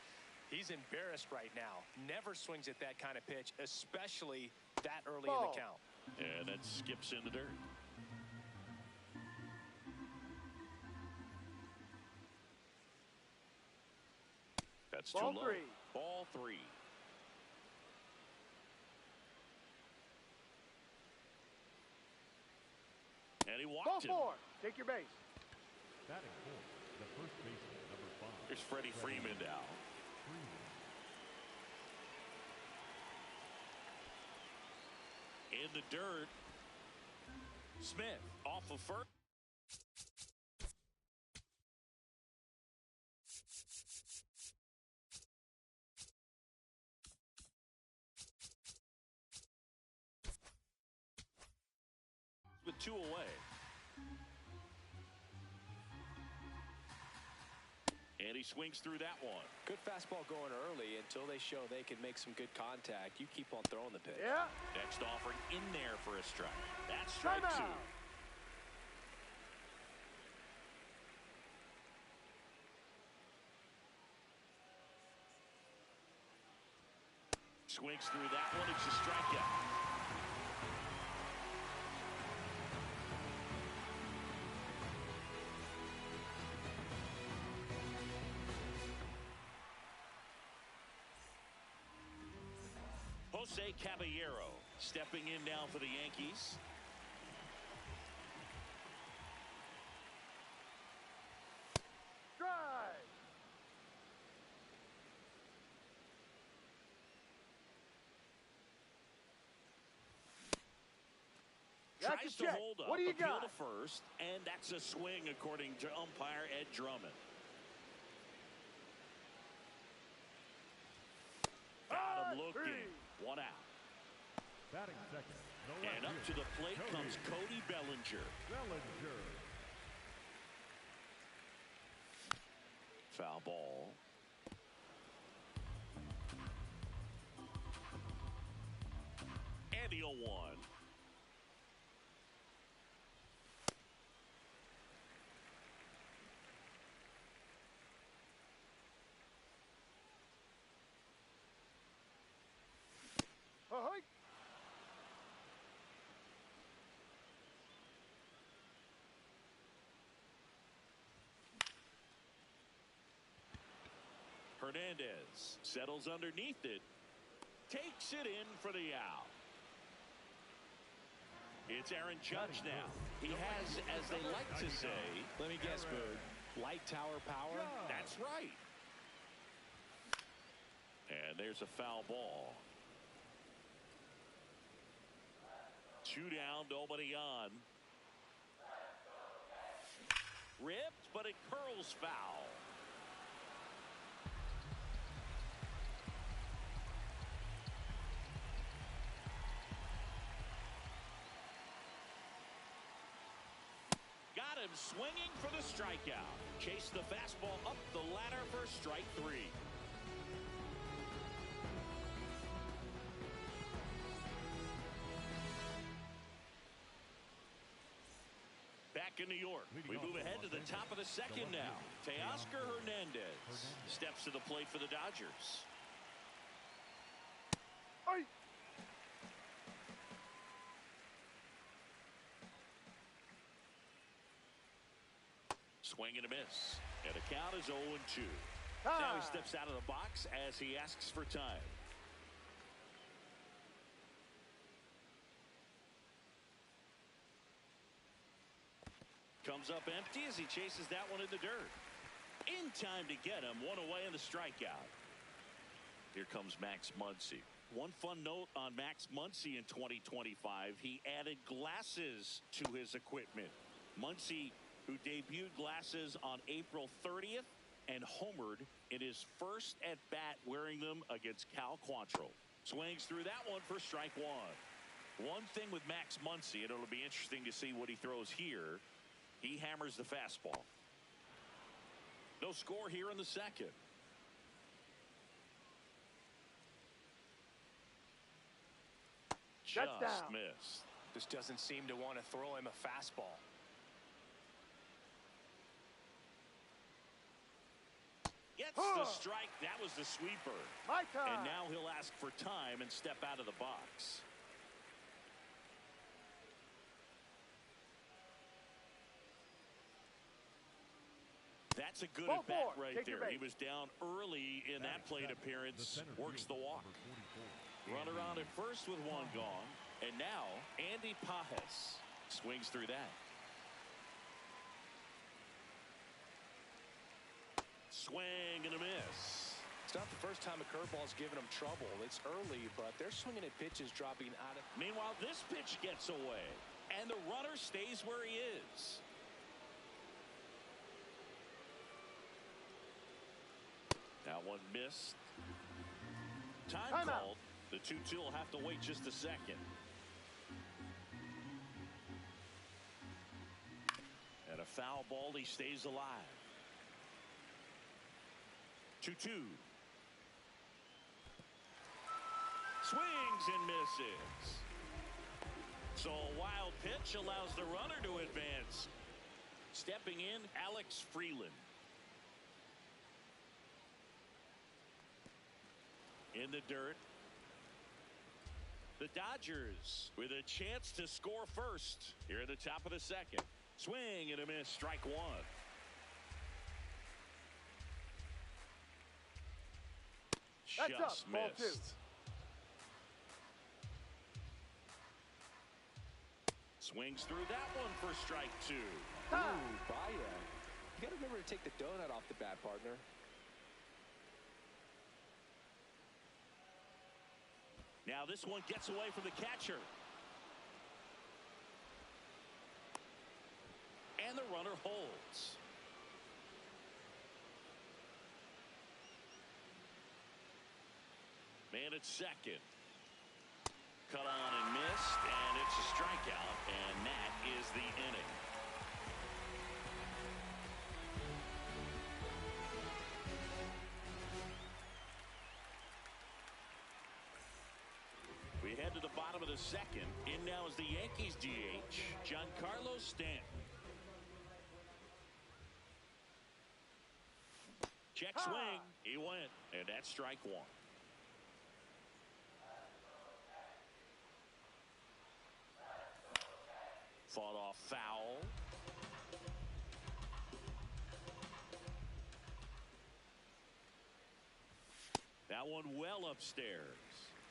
he's embarrassed right now. Never swings at that kind of pitch, especially that early in the count. And that skips in the dirt. That's too low. Ball three. And he walked him. Take your base. Batting fourth, the first baseman, number 5. Here's Freddie Freeman now. In the dirt. Smith off of first. With 2 away. And he swings through that one. Good fastball going early until they show they can make some good contact. You keep on throwing the pitch. Yeah. Next offering in there for a strike. That's strike 2. Swings through that one. It's a strikeout. Jose Caballero stepping in now for the Yankees. Drive. Tries to hold up, what do you appeal got? to first, and that's a swing according to umpire Ed Drummond. Got him looking. 1 out. Batting second, And up to the plate comes Cody Bellinger. Foul ball. And the 0-1. Ahoy. Hernandez settles underneath it. Takes it in for the out. It's Aaron Judge now. He has, as they like to say, let me guess, Boog, light tower power? That's right. And there's a foul ball. 2 down, nobody on. Ripped, but it curls foul. Got him swinging for the strikeout. Chased the fastball up the ladder for strike 3. Back in New York, we move ahead to the top of the second now. Teoscar Hernandez steps to the plate for the Dodgers. Aye. Swing and a miss. And the count is 0-2. Now he steps out of the box as he asks for time. Comes up empty as he chases that one in the dirt. In time to get him. 1 away in the strikeout. Here comes Max Muncy. One fun note on Max Muncy in 2025. He added glasses to his equipment. Muncy, who debuted glasses on April 30th and homered in his first at-bat wearing them against Cal Quantrill. Swings through that one for strike 1. One thing with Max Muncy, and it'll be interesting to see what he throws here. He hammers the fastball. No score here in the second. Just missed. Just doesn't seem to want to throw him a fastball. the strike. That was the sweeper. My time. And now he'll ask for time and step out of the box. That's a good Ball at bat four. right Take your there. base. He was down early in that plate appearance. Works the walk. Runner on at first with one gone. And now Andy Pages swings through that. Swing and a miss. It's not the first time a curveball's given him trouble. It's early, but they're swinging at pitches dropping out of. Meanwhile, this pitch gets away, and the runner stays where he is. That one missed. Time called. The 2-2 will have to wait just a second. And a foul ball, he stays alive. 2-2. Swings and misses. So a wild pitch allows the runner to advance. Stepping in, Alex Freeland. In the dirt. The Dodgers with a chance to score first here at the top of the second. Swing and a miss, strike one. That's Just up, ball two. missed. Swings through that one for strike two. Ooh, Baez. You got to remember to take the donut off the bat, partner. Now this one gets away from the catcher. And the runner holds. Man at second. Cut on and missed, and it's a strikeout, and that is the inning. We head to the bottom of the second. In now is the Yankees DH, Giancarlo Stanton. Check swing. He went, and that's strike one. Fought off foul. That one well upstairs.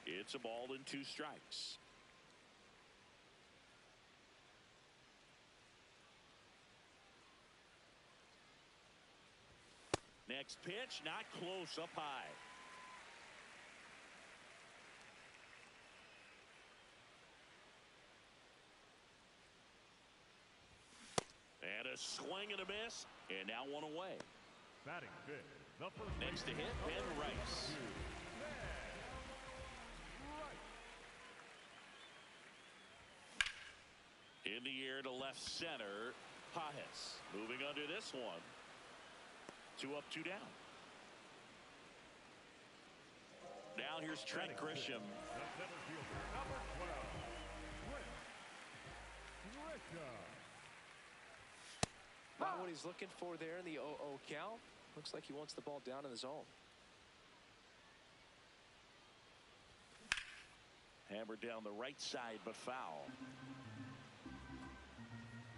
It's a ball and two strikes. Next pitch, not close, up high. And a swing and a miss, and now one away. Batting fifth, the first Next to hit, Ben Rice. In the air to left center, Pages. Moving under this one. 2 up, 2 down. Now here's Trent Grisham. The center fielder, number 12, Trent Grisham. Not what he's looking for there in the 0-0 count. Looks like he wants the ball down in the zone. Hammered down the right side, but foul.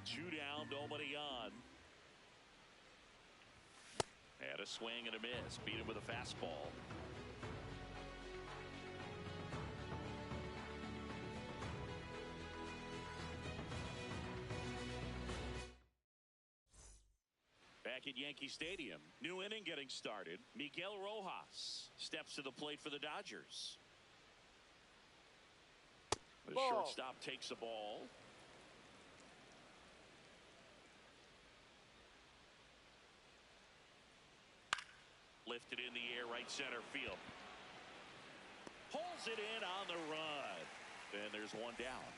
2 down, nobody on. Had a swing and a miss. Beat him with a fastball. Back at Yankee Stadium, new inning getting started. Miguel Rojas steps to the plate for the Dodgers. The Ball. shortstop takes the ball. Lifted in the air, right center field. Pulls it in on the run. And there's one down.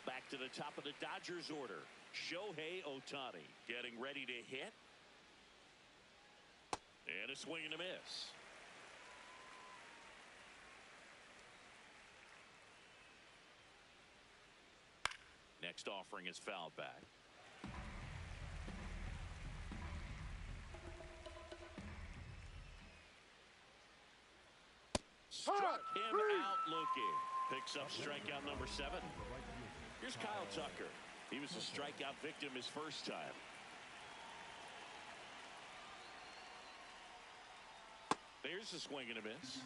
Back to the top of the Dodgers order. Shohei Ohtani getting ready to hit. And a swing and a miss. Next offering is fouled back. Struck him out looking. Picks up strikeout number 7. Here's Kyle Tucker. He was a strikeout victim his first time. There's a swing and a miss.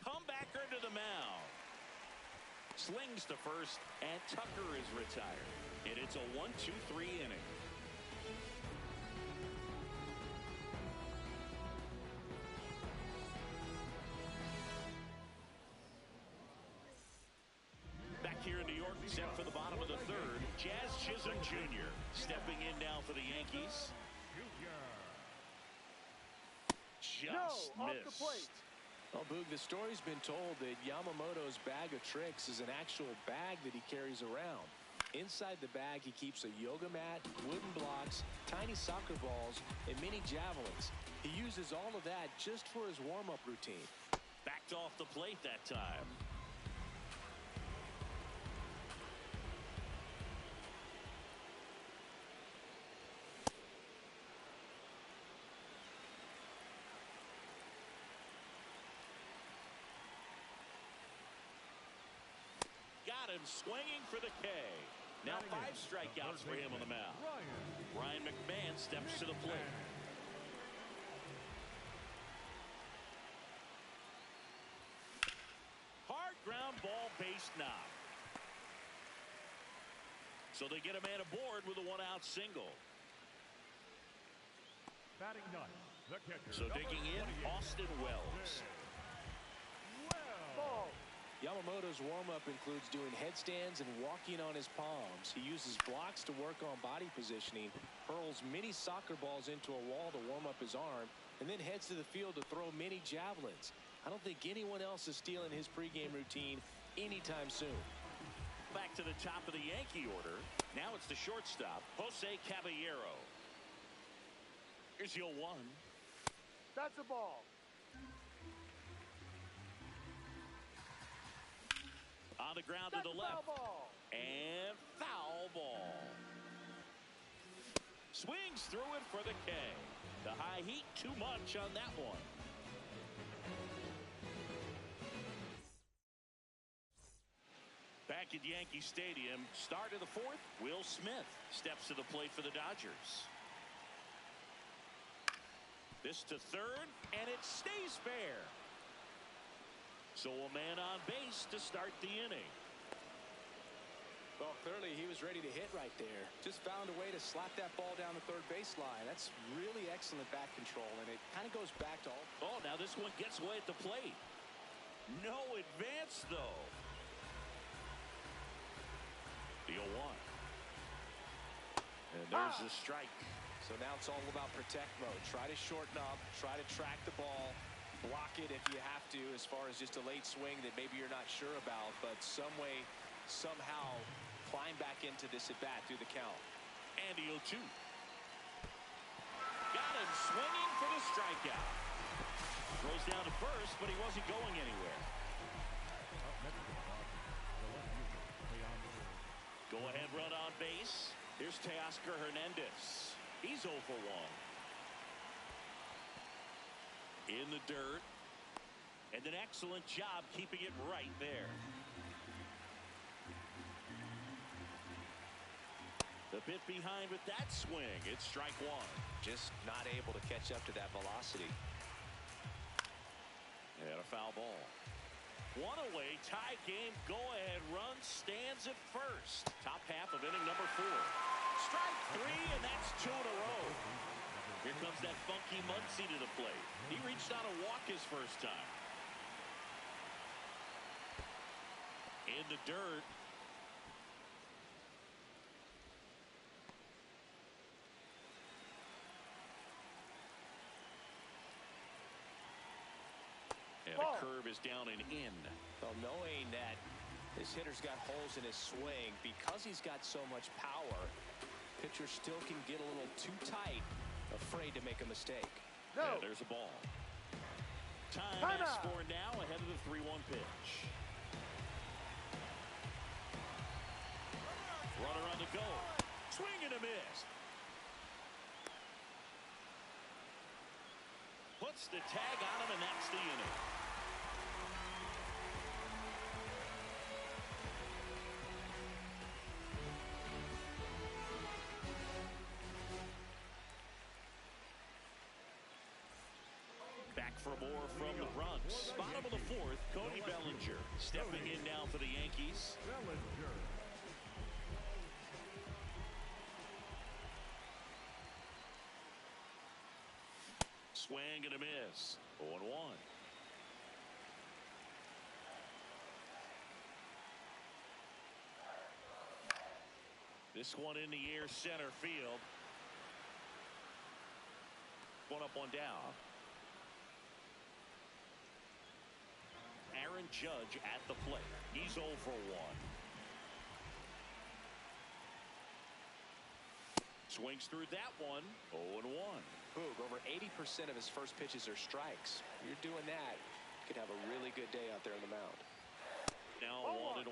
Comebacker to the mound. Slings to first, and Tucker is retired. And it's a 1-2-3 inning. Back here in New York, set for the bottom of the third, Jazz Chisholm Jr. stepping in now for the Yankees. Just missed. Well, Boog, the story's been told that Yamamoto's bag of tricks is an actual bag that he carries around. Inside the bag, he keeps a yoga mat, wooden blocks, tiny soccer balls, and mini javelins. He uses all of that just for his warm-up routine. Backed off the plate that time. Got him swinging for the K. Now 5 strikeouts for him on the mound. Ryan McMahon steps to the plate. Hard ground ball, base knock. So they get a man aboard with a 1-out single. Batting ninth, the catcher. So digging in, Austin Wells. Yamamoto's warm-up includes doing headstands and walking on his palms. He uses blocks to work on body positioning, hurls mini soccer balls into a wall to warm up his arm, and then heads to the field to throw mini javelins. I don't think anyone else is stealing his pregame routine anytime soon. Back to the top of the Yankee order. Now it's the shortstop, Jose Caballero. Here's 0-1. That's a ball. On the ground to the left. And foul ball. Swings through it for the K. The high heat, too much on that one. Back at Yankee Stadium, start of the fourth, Will Smith steps to the plate for the Dodgers. This to third, and it stays fair. So a man on base to start the inning. Well, clearly he was ready to hit right there. Just found a way to slap that ball down the third baseline. That's really excellent back control, and it kind of goes back to all. Oh, now this one gets away at the plate. No advance, though. The 0-1. And there's the strike. So now it's all about protect mode. Try to shorten up, try to track the ball. Block it if you have to, as far as just a late swing that maybe you're not sure about, but some way, somehow climb back into this at bat through the count. And the 0-2. Got him swinging for the strikeout. Throws down to first, but he wasn't going anywhere. Go ahead run on base. Here's Teoscar Hernandez. He's 0 for 1. In the dirt, and an excellent job keeping it right there. The bit behind with that swing. It's strike 1. Just not able to catch up to that velocity. And a foul ball. One away, tie game, go-ahead run stands at first. Top half of inning number 4. Strike 3, and that's 2 in a row. Here comes that funky Muncy to the plate. He reached out a walk his first time. In the dirt. And the curve is down and in. Well, knowing that this hitter's got holes in his swing, because he's got so much power, pitcher still can get a little too tight, afraid to make a mistake. No. Yeah, there's a ball. Time is for now ahead of the 3-1 pitch. Runner on the go. Swing and a miss. Puts the tag on him, and that's the inning. Back for more from the Bronx. Bottom of the fourth, Cody Bellinger stepping in now for the Yankees. Bellinger. Swing and a miss. 0-1. This one in the air, center field. One up, one down. Aaron Judge at the plate. He's 0 for 1. Swings through that one. 0-1. Boog, over 80% of his first pitches are strikes. You're doing that, you could have a really good day out there on the mound. Now 1-1.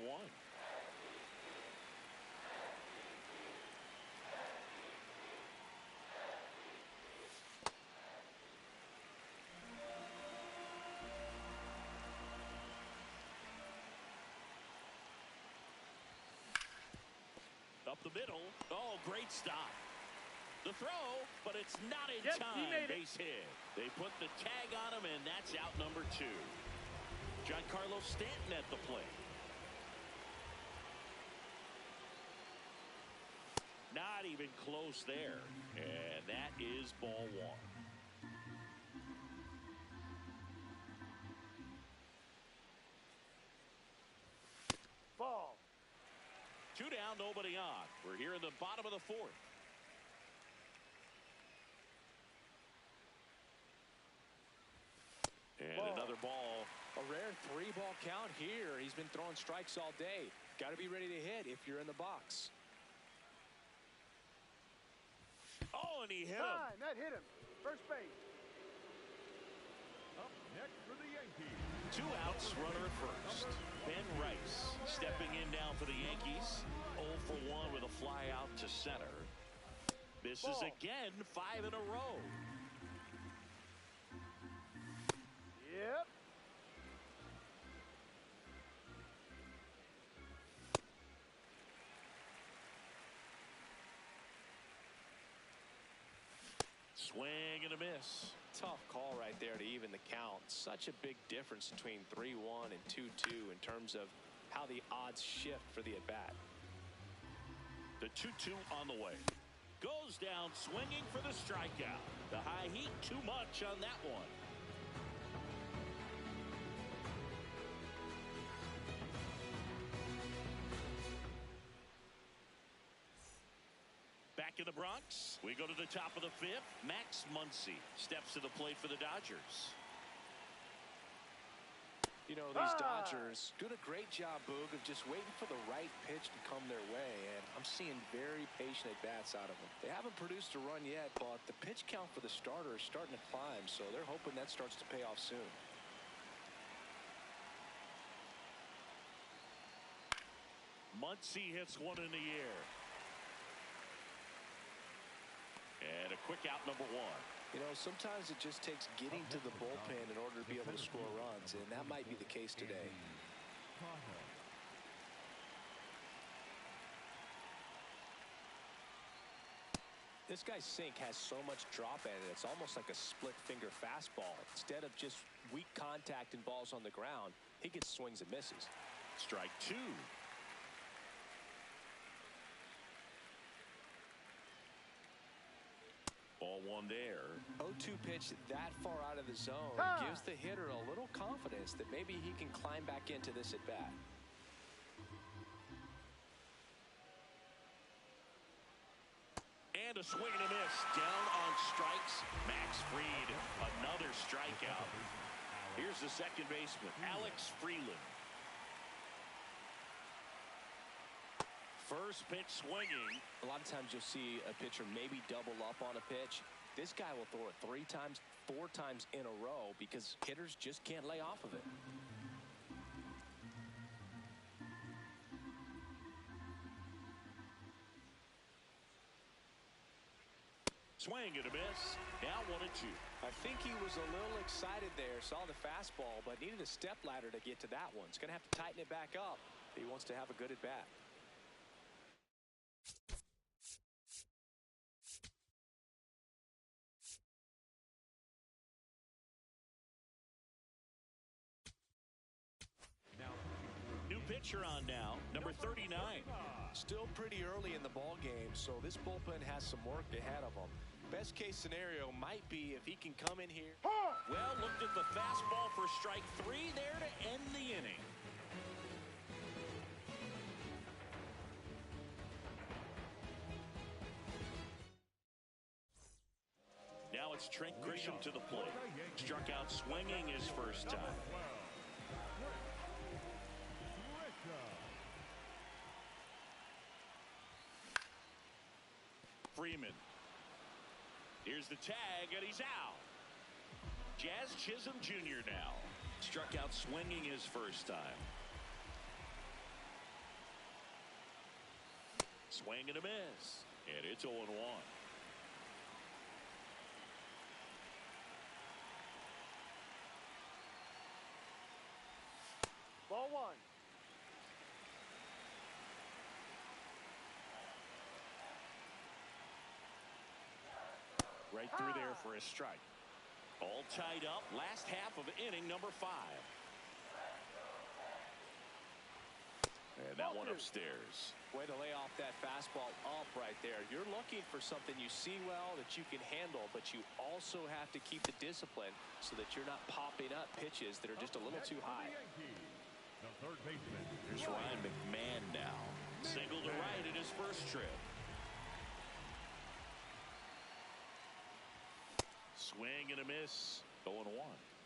Up the middle. Oh, great stop. The throw, but it's not in time. He made it. Base hit. They put the tag on him, and that's out number 2. Giancarlo Stanton at the plate. Not even close there. And that is ball 1. Ball. 2 down, nobody on. We're here in the bottom of the fourth. And another ball. A rare 3-ball count here. He's been throwing strikes all day. Got to be ready to hit if you're in the box. Oh, and he hit him. Time. That hit him. First base. Up next for the Yankees. 2 outs, runner at first. Ben Rice stepping in now for the Yankees. 0 for 1 with a fly out to center. Misses again, 5 in a row. Yep. Swing and a miss. Tough call right there to even the count. Such a big difference between 3-1 and 2-2 in terms of how the odds shift for the at-bat. The 2-2 on the way. Goes down swinging for the strikeout. The high heat, too much on that one. Back in the Bronx, we go to the top of the 5th. Max Muncy steps to the plate for the Dodgers. You know, these Dodgers doing a great job, Boog, of just waiting for the right pitch to come their way, and I'm seeing very patient at-bats out of them. They haven't produced a run yet, but the pitch count for the starter is starting to climb, so they're hoping that starts to pay off soon. Muncy hits one in the air. And a quick out, number 1. You know, sometimes it just takes getting to the bullpen in order to be able to score runs, and that might be the case today. This guy's sink has so much drop in it, it's almost like a split-finger fastball. Instead of just weak contact and balls on the ground, he gets swings and misses. Strike 2. Ball 1 there. 0-2 pitch that far out of the zone gives the hitter a little confidence that maybe he can climb back into this at bat. And a swing and a miss. Down on strikes. Max Fried, another strikeout. Here's the second baseman, Alex Freeland. First pitch swinging. A lot of times you'll see a pitcher maybe double up on a pitch. This guy will throw it 3 times, 4 times in a row because hitters just can't lay off of it. Swing and a miss. Now 1-2. I think he was a little excited there, saw the fastball, but needed a step ladder to get to that one. He's going to have to tighten it back up if he wants to have a good at bat. New pitcher on now, number 39. Still pretty early in the ball game, so this bullpen has some work ahead of them. Best case scenario might be if he can come in here. Well, looked at the fastball for strike 3 there to end the inning. Now it's Trent Grisham to the plate. Struck out swinging his first time. Freeman. Here's the tag, and he's out. Jazz Chisholm Jr. now. Struck out swinging his first time. Swing and a miss. And it's 0-1. Ball 1. Right through there for a strike. All tied up. Last half of inning number 5. And that one upstairs. Way to lay off that fastball up right there. You're looking for something you see well that you can handle, but you also have to keep the discipline so that you're not popping up pitches that are just a little too high. The third baseman. Here's Ryan McMahon now. Single to right in his first trip. Swing and a miss. 0-1.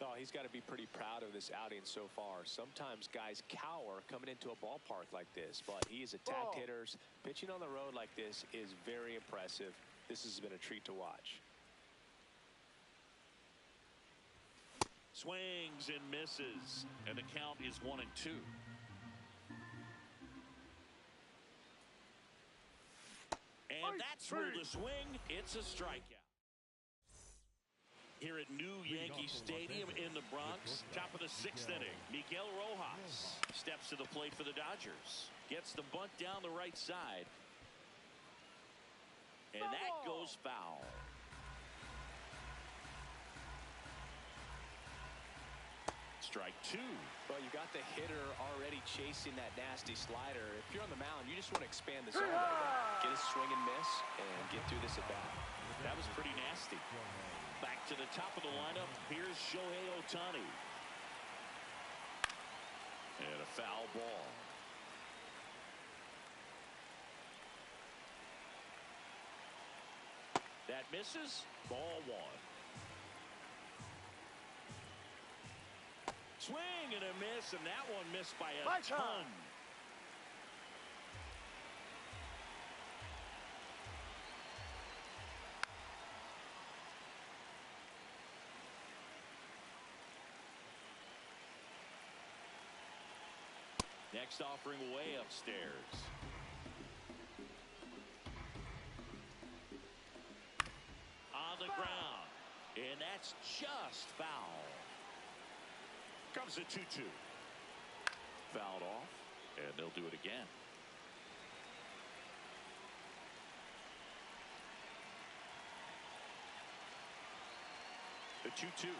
Oh, he's got to be pretty proud of this outing so far. Sometimes guys cower coming into a ballpark like this, but he has attacked hitters. Pitching on the road like this is very impressive. This has been a treat to watch. Swings and misses, and the count is 1-2. And that's through the swing. It's a strikeout. Here at New Yankee Stadium in the Bronx, top of the 6th inning, Miguel Rojas steps to the plate for the Dodgers. Gets the bunt down the right side. And that goes foul. Strike 2. Well, you got the hitter already chasing that nasty slider. If you're on the mound, you just want to expand the zone. Get a swing and miss and get through this at bat. That was pretty nasty. Back to the top of the lineup. Here's Shohei Ohtani. And a foul ball. That misses. Ball 1. Swing and a miss, and that one missed by a ton. Next offering way upstairs. On the ground. And that's just foul. Comes a 2-2. Fouled off. And they'll do it again. The 2-2.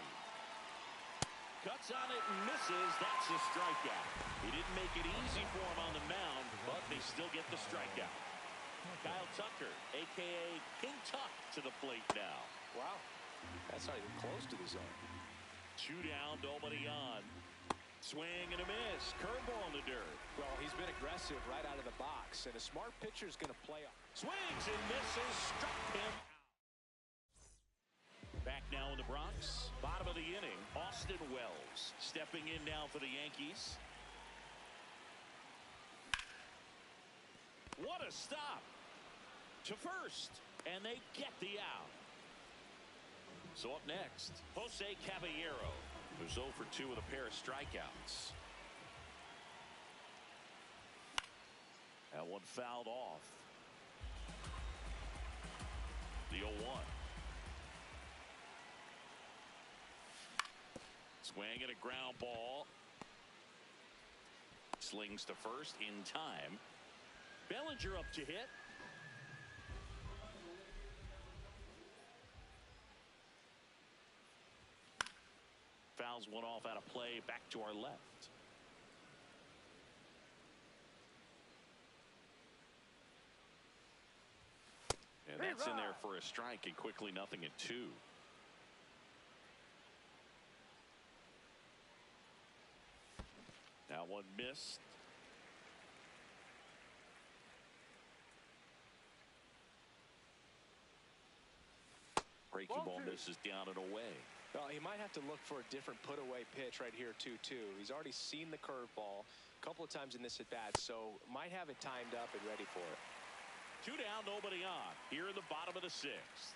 Cuts on it and misses. That's a strikeout. He didn't make it easy for him on the mound, but they still get the strikeout. Kyle Tucker, a.k.a. King Tuck, to the plate now. Wow. That's not even close to the zone. 2 down, nobody on. Swing and a miss. Curveball in the dirt. Well, he's been aggressive right out of the box, and a smart pitcher is going to play off. Swings and misses. Struck him out. Back now in the Bronx. Bottom of the inning. Austin Wells stepping in now for the Yankees. What a stop. To first. And they get the out. So up next, Jose Caballero, who's 0 for 2 with a pair of strikeouts. That one fouled off. The 0-1. Swing and a ground ball. Slings to first in time. Bellinger up to hit. Fouls one off out of play, back to our left. And that's in there for a strike, and quickly 0-2. Now one missed. Breaking ball misses down and away. Well, he might have to look for a different put-away pitch right here, 2-2. He's already seen the curveball a couple of times in this at-bat, so might have it timed up and ready for it. 2 down, nobody on. Here in the bottom of the 6th.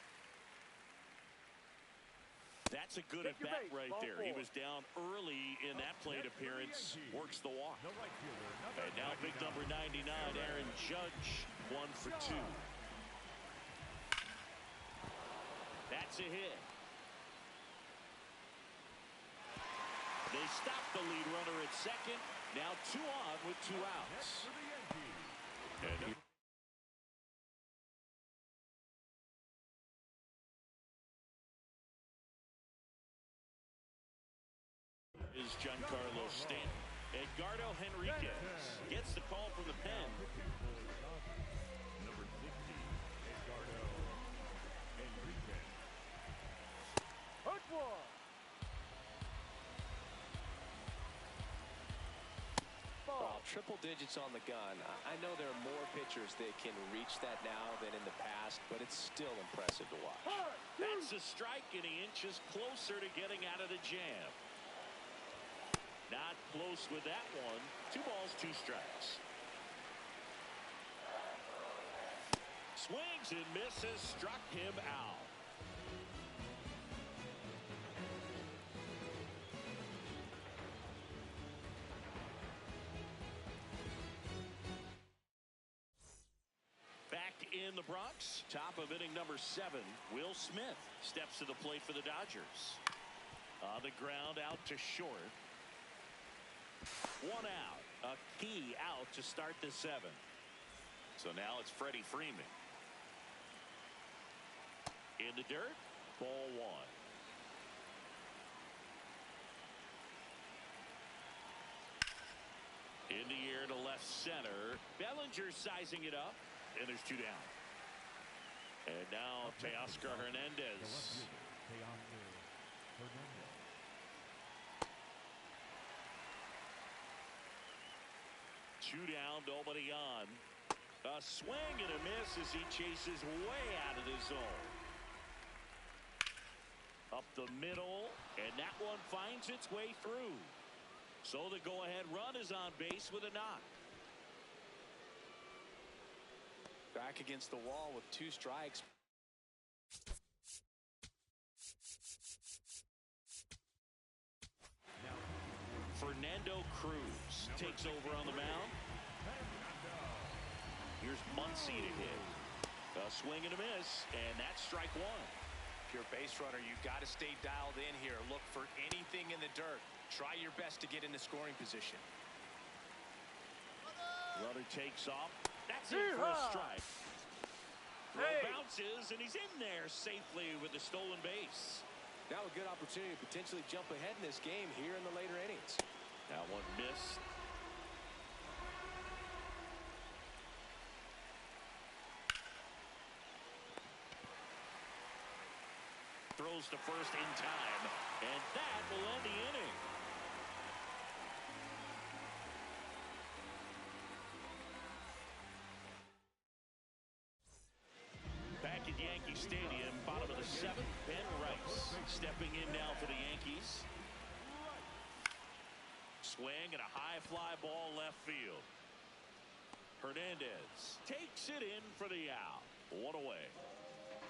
That's a good at-bat right there. He was down early in that plate appearance. Works the walk. And now big number 99, Aaron Judge, 1 for 2. That's a hit. They stop the lead runner at second. Now 2 on with 2 outs. And is Giancarlo Stanton. Edgardo Henriquez gets the call from the pen. Number 60, Edgardo Henriquez. Hook one. Well, triple digits on the gun. I know there are more pitchers that can reach that now than in the past, but it's still impressive to watch. That's a strike, and he inches closer to getting out of the jam. Not close with that one. 2 balls, 2 strikes. Swings and misses, struck him out. Back in the Bronx, top of inning number 7, Will Smith steps to the plate for the Dodgers. On the ground, out to short. 1 out, a key out to start the 7th. So now it's Freddie Freeman. In the dirt, ball 1. In the air to left center. Bellinger sizing it up, and there's 2 down. And now Teoscar Hernandez. Two down, nobody on. A swing and a miss as he chases way out of the zone. Up the middle, and that one finds its way through. So the go-ahead run is on base with a knock. Back against the wall with 2 strikes. Fernando Cruz takes over on the mound. Here's Muncy to hit. A swing and a miss, and that's strike 1. If you're a base runner, you've got to stay dialed in here. Look for anything in the dirt. Try your best to get into scoring position. Runner takes off. That's it for a strike. Throw bounces, and he's in there safely with the stolen base. Now a good opportunity to potentially jump ahead in this game here in the later innings. That one missed. Throws to first in time, and that will end the inning. Back at Yankee Stadium, bottom of the 7th, Ben Rice stepping in now for the Yankees. Swing and a high fly ball left field. Hernandez takes it in for the out. 1 away.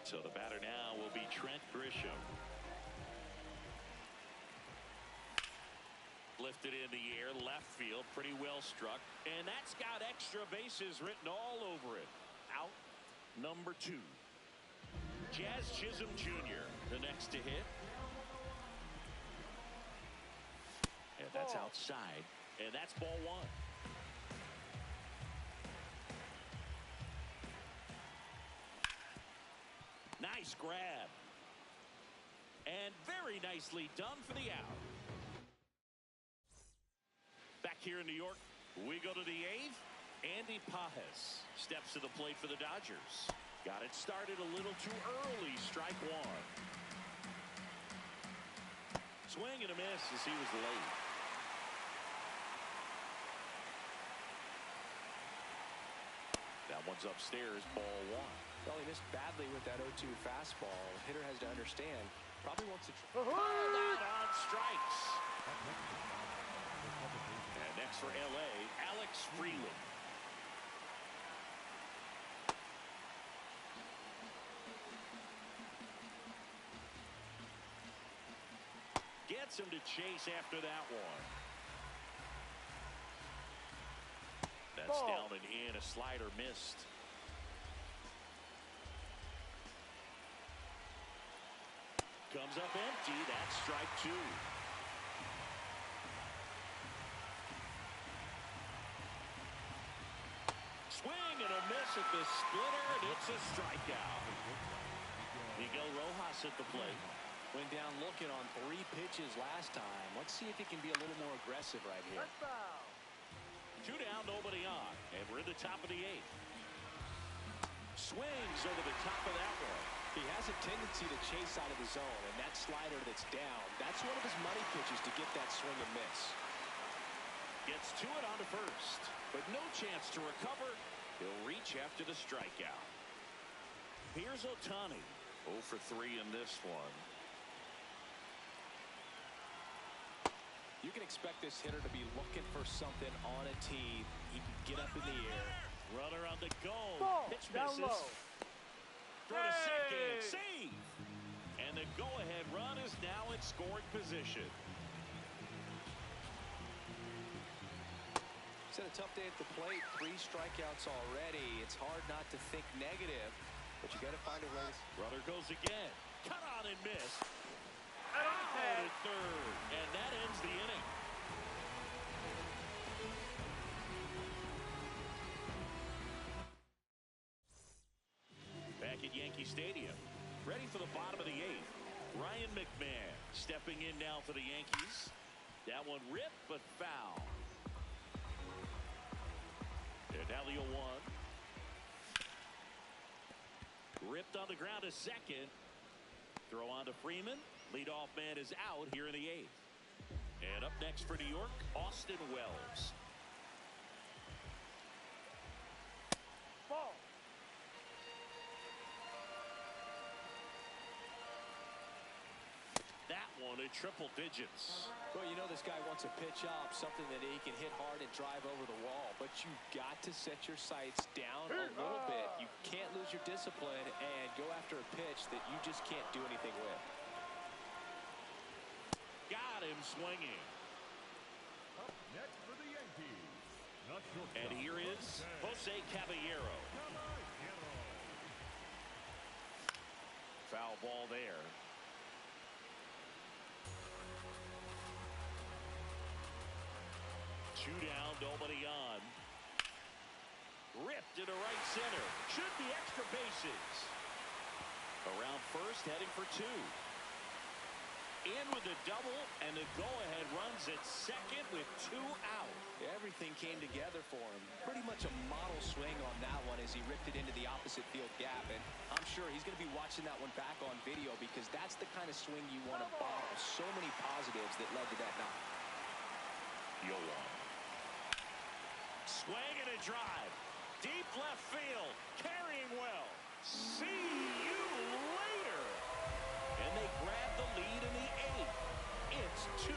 So the batter now will be Trent Grisham. Lifted in the air, left field, pretty well struck. And that's got extra bases written all over it. Out number 2. Jazz Chisholm Jr., the next to hit. That's ball. outside, and that's ball one. Nice grab. And very nicely done for the out. Back here in New York, we go to the eighth. Andy Pages steps to the plate for the Dodgers. Got it started a little too early. Strike one. Swing and a miss as he was late. That one's upstairs, ball one. Well, he missed badly with that 0-2 fastball. Hitter has to understand. Probably wants to. Called out on strikes. And next for L.A., Alex Freeland. Gets him to chase after that one. That's down and in. A slider missed. Comes up empty. That's strike two. Swing and a miss at the splitter, and it's a strikeout. Miguel Rojas at the plate. Went down looking on 3 pitches last time. Let's see if he can be a little more aggressive right here. That's foul. 2 down, nobody on, and we're in the top of the 8th. Swings over the top of that one. He has a tendency to chase out of the zone, and that slider that's down, that's one of his money pitches to get that swing and miss. Gets to it on to first, but no chance to recover. He'll reach after the strikeout. Here's Ohtani. 0 for 3 in this one. You can expect this hitter to be looking for something on a tee. He can get up in the air. Runner on the go. Ball, Pitch down misses. low. Throw to second. Save. And the go-ahead run is now in scoring position. It's had a tough day at the plate. 3 strikeouts already. It's hard not to think negative, but you got to find a way. Runner goes again. Cut on and miss. Out Out at third. And that ends the inning. Back at Yankee Stadium, ready for the bottom of the 8th. Ryan McMahon stepping in now for the Yankees. That one ripped but foul. And now the 0-1. Ripped on the ground to second. Throw on to Freeman. Leadoff man is out here in the 8th. And up next for New York, Austin Wells. Ball. That one in triple digits. Well, you know this guy wants to pitch up, something that he can hit hard and drive over the wall. But you've got to set your sights down a little bit. You can't lose your discipline and go after a pitch that you just can't do anything with. Got him swinging. Up next for the Yankees. The shortstop, And here is Jose Caballero. Foul ball there. Two down, nobody on. Ripped into right center. Should be extra bases. Around first, heading for 2. In with the double, and the go-ahead runs at second with 2 out. Everything came together for him. Pretty much a model swing on that one as he ripped it into the opposite field gap. And I'm sure he's going to be watching that one back on video because that's the kind of swing you want to bottle. So many positives that led to that knock. Yoan. Swing and a drive. Deep left field. Carrying well. See you later. And they grab the lead in the 8th. It's 2-0.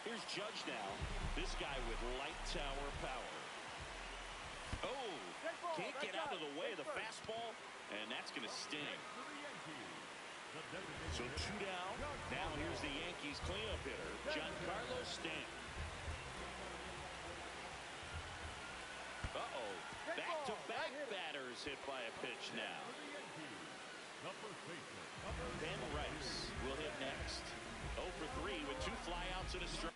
Here's Judge now. This guy with light tower power. Oh, can't get out of the way of the fastball, and that's going to sting. So 2 down. Now here's the Yankees cleanup hitter, Giancarlo Stanton. Uh-oh. Back-to-back batters hit by a pitch now. Ben Rice will hit next. 0 for 3 with 2 flyouts and a strike.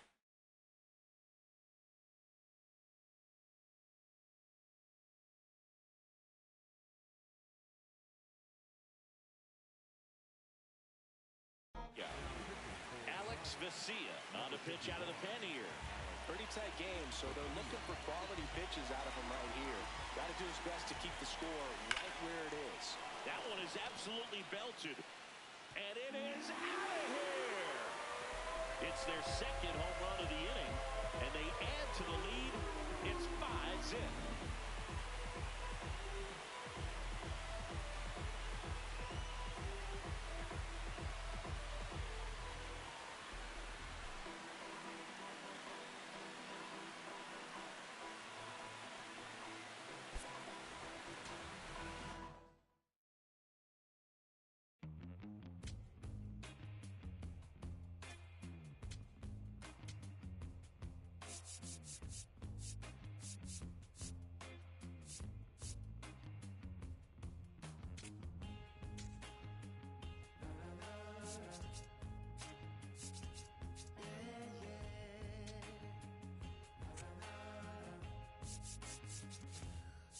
Alex Vesia on the pitch out of the pen here. Pretty tight game, so they're looking for quality pitches out of him right here. Got to do his best to keep the score right where it is. That one is absolutely belted. And it is out of here. It's their second home run of the inning, and they add to the lead. It's 5-zip.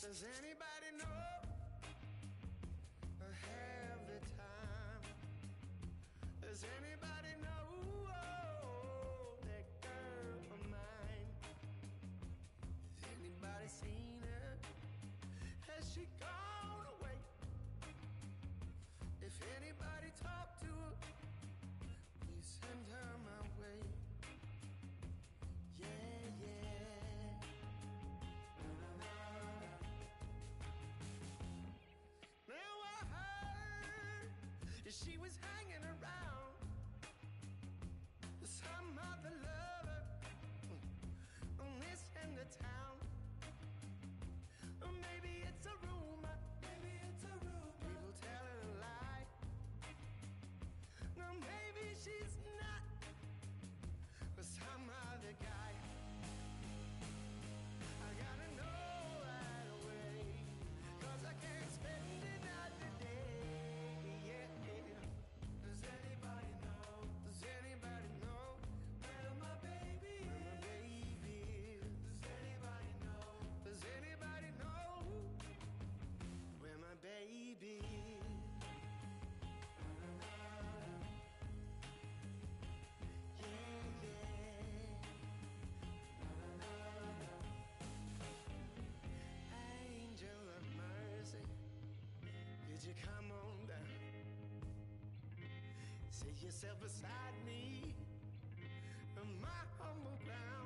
Does anybody know or have the time? Does anybody know that girl of mine? Has anybody seen her? Has she gone away? If anybody talked to her, please send her my way. Yeah, yeah. She was hanging around some other lover on this end of town. Or maybe it's a rumor. Maybe it's a rumor. People telling a lie. No, maybe she's not for some other guy. I gotta know right away, 'cause I can't spend another day. Does anybody know? Does anybody know where my baby is? Does anybody know? Does anybody know where my baby is? Yeah, yeah. Angel of mercy, could you come on down? Sit yourself beside me on my humble ground.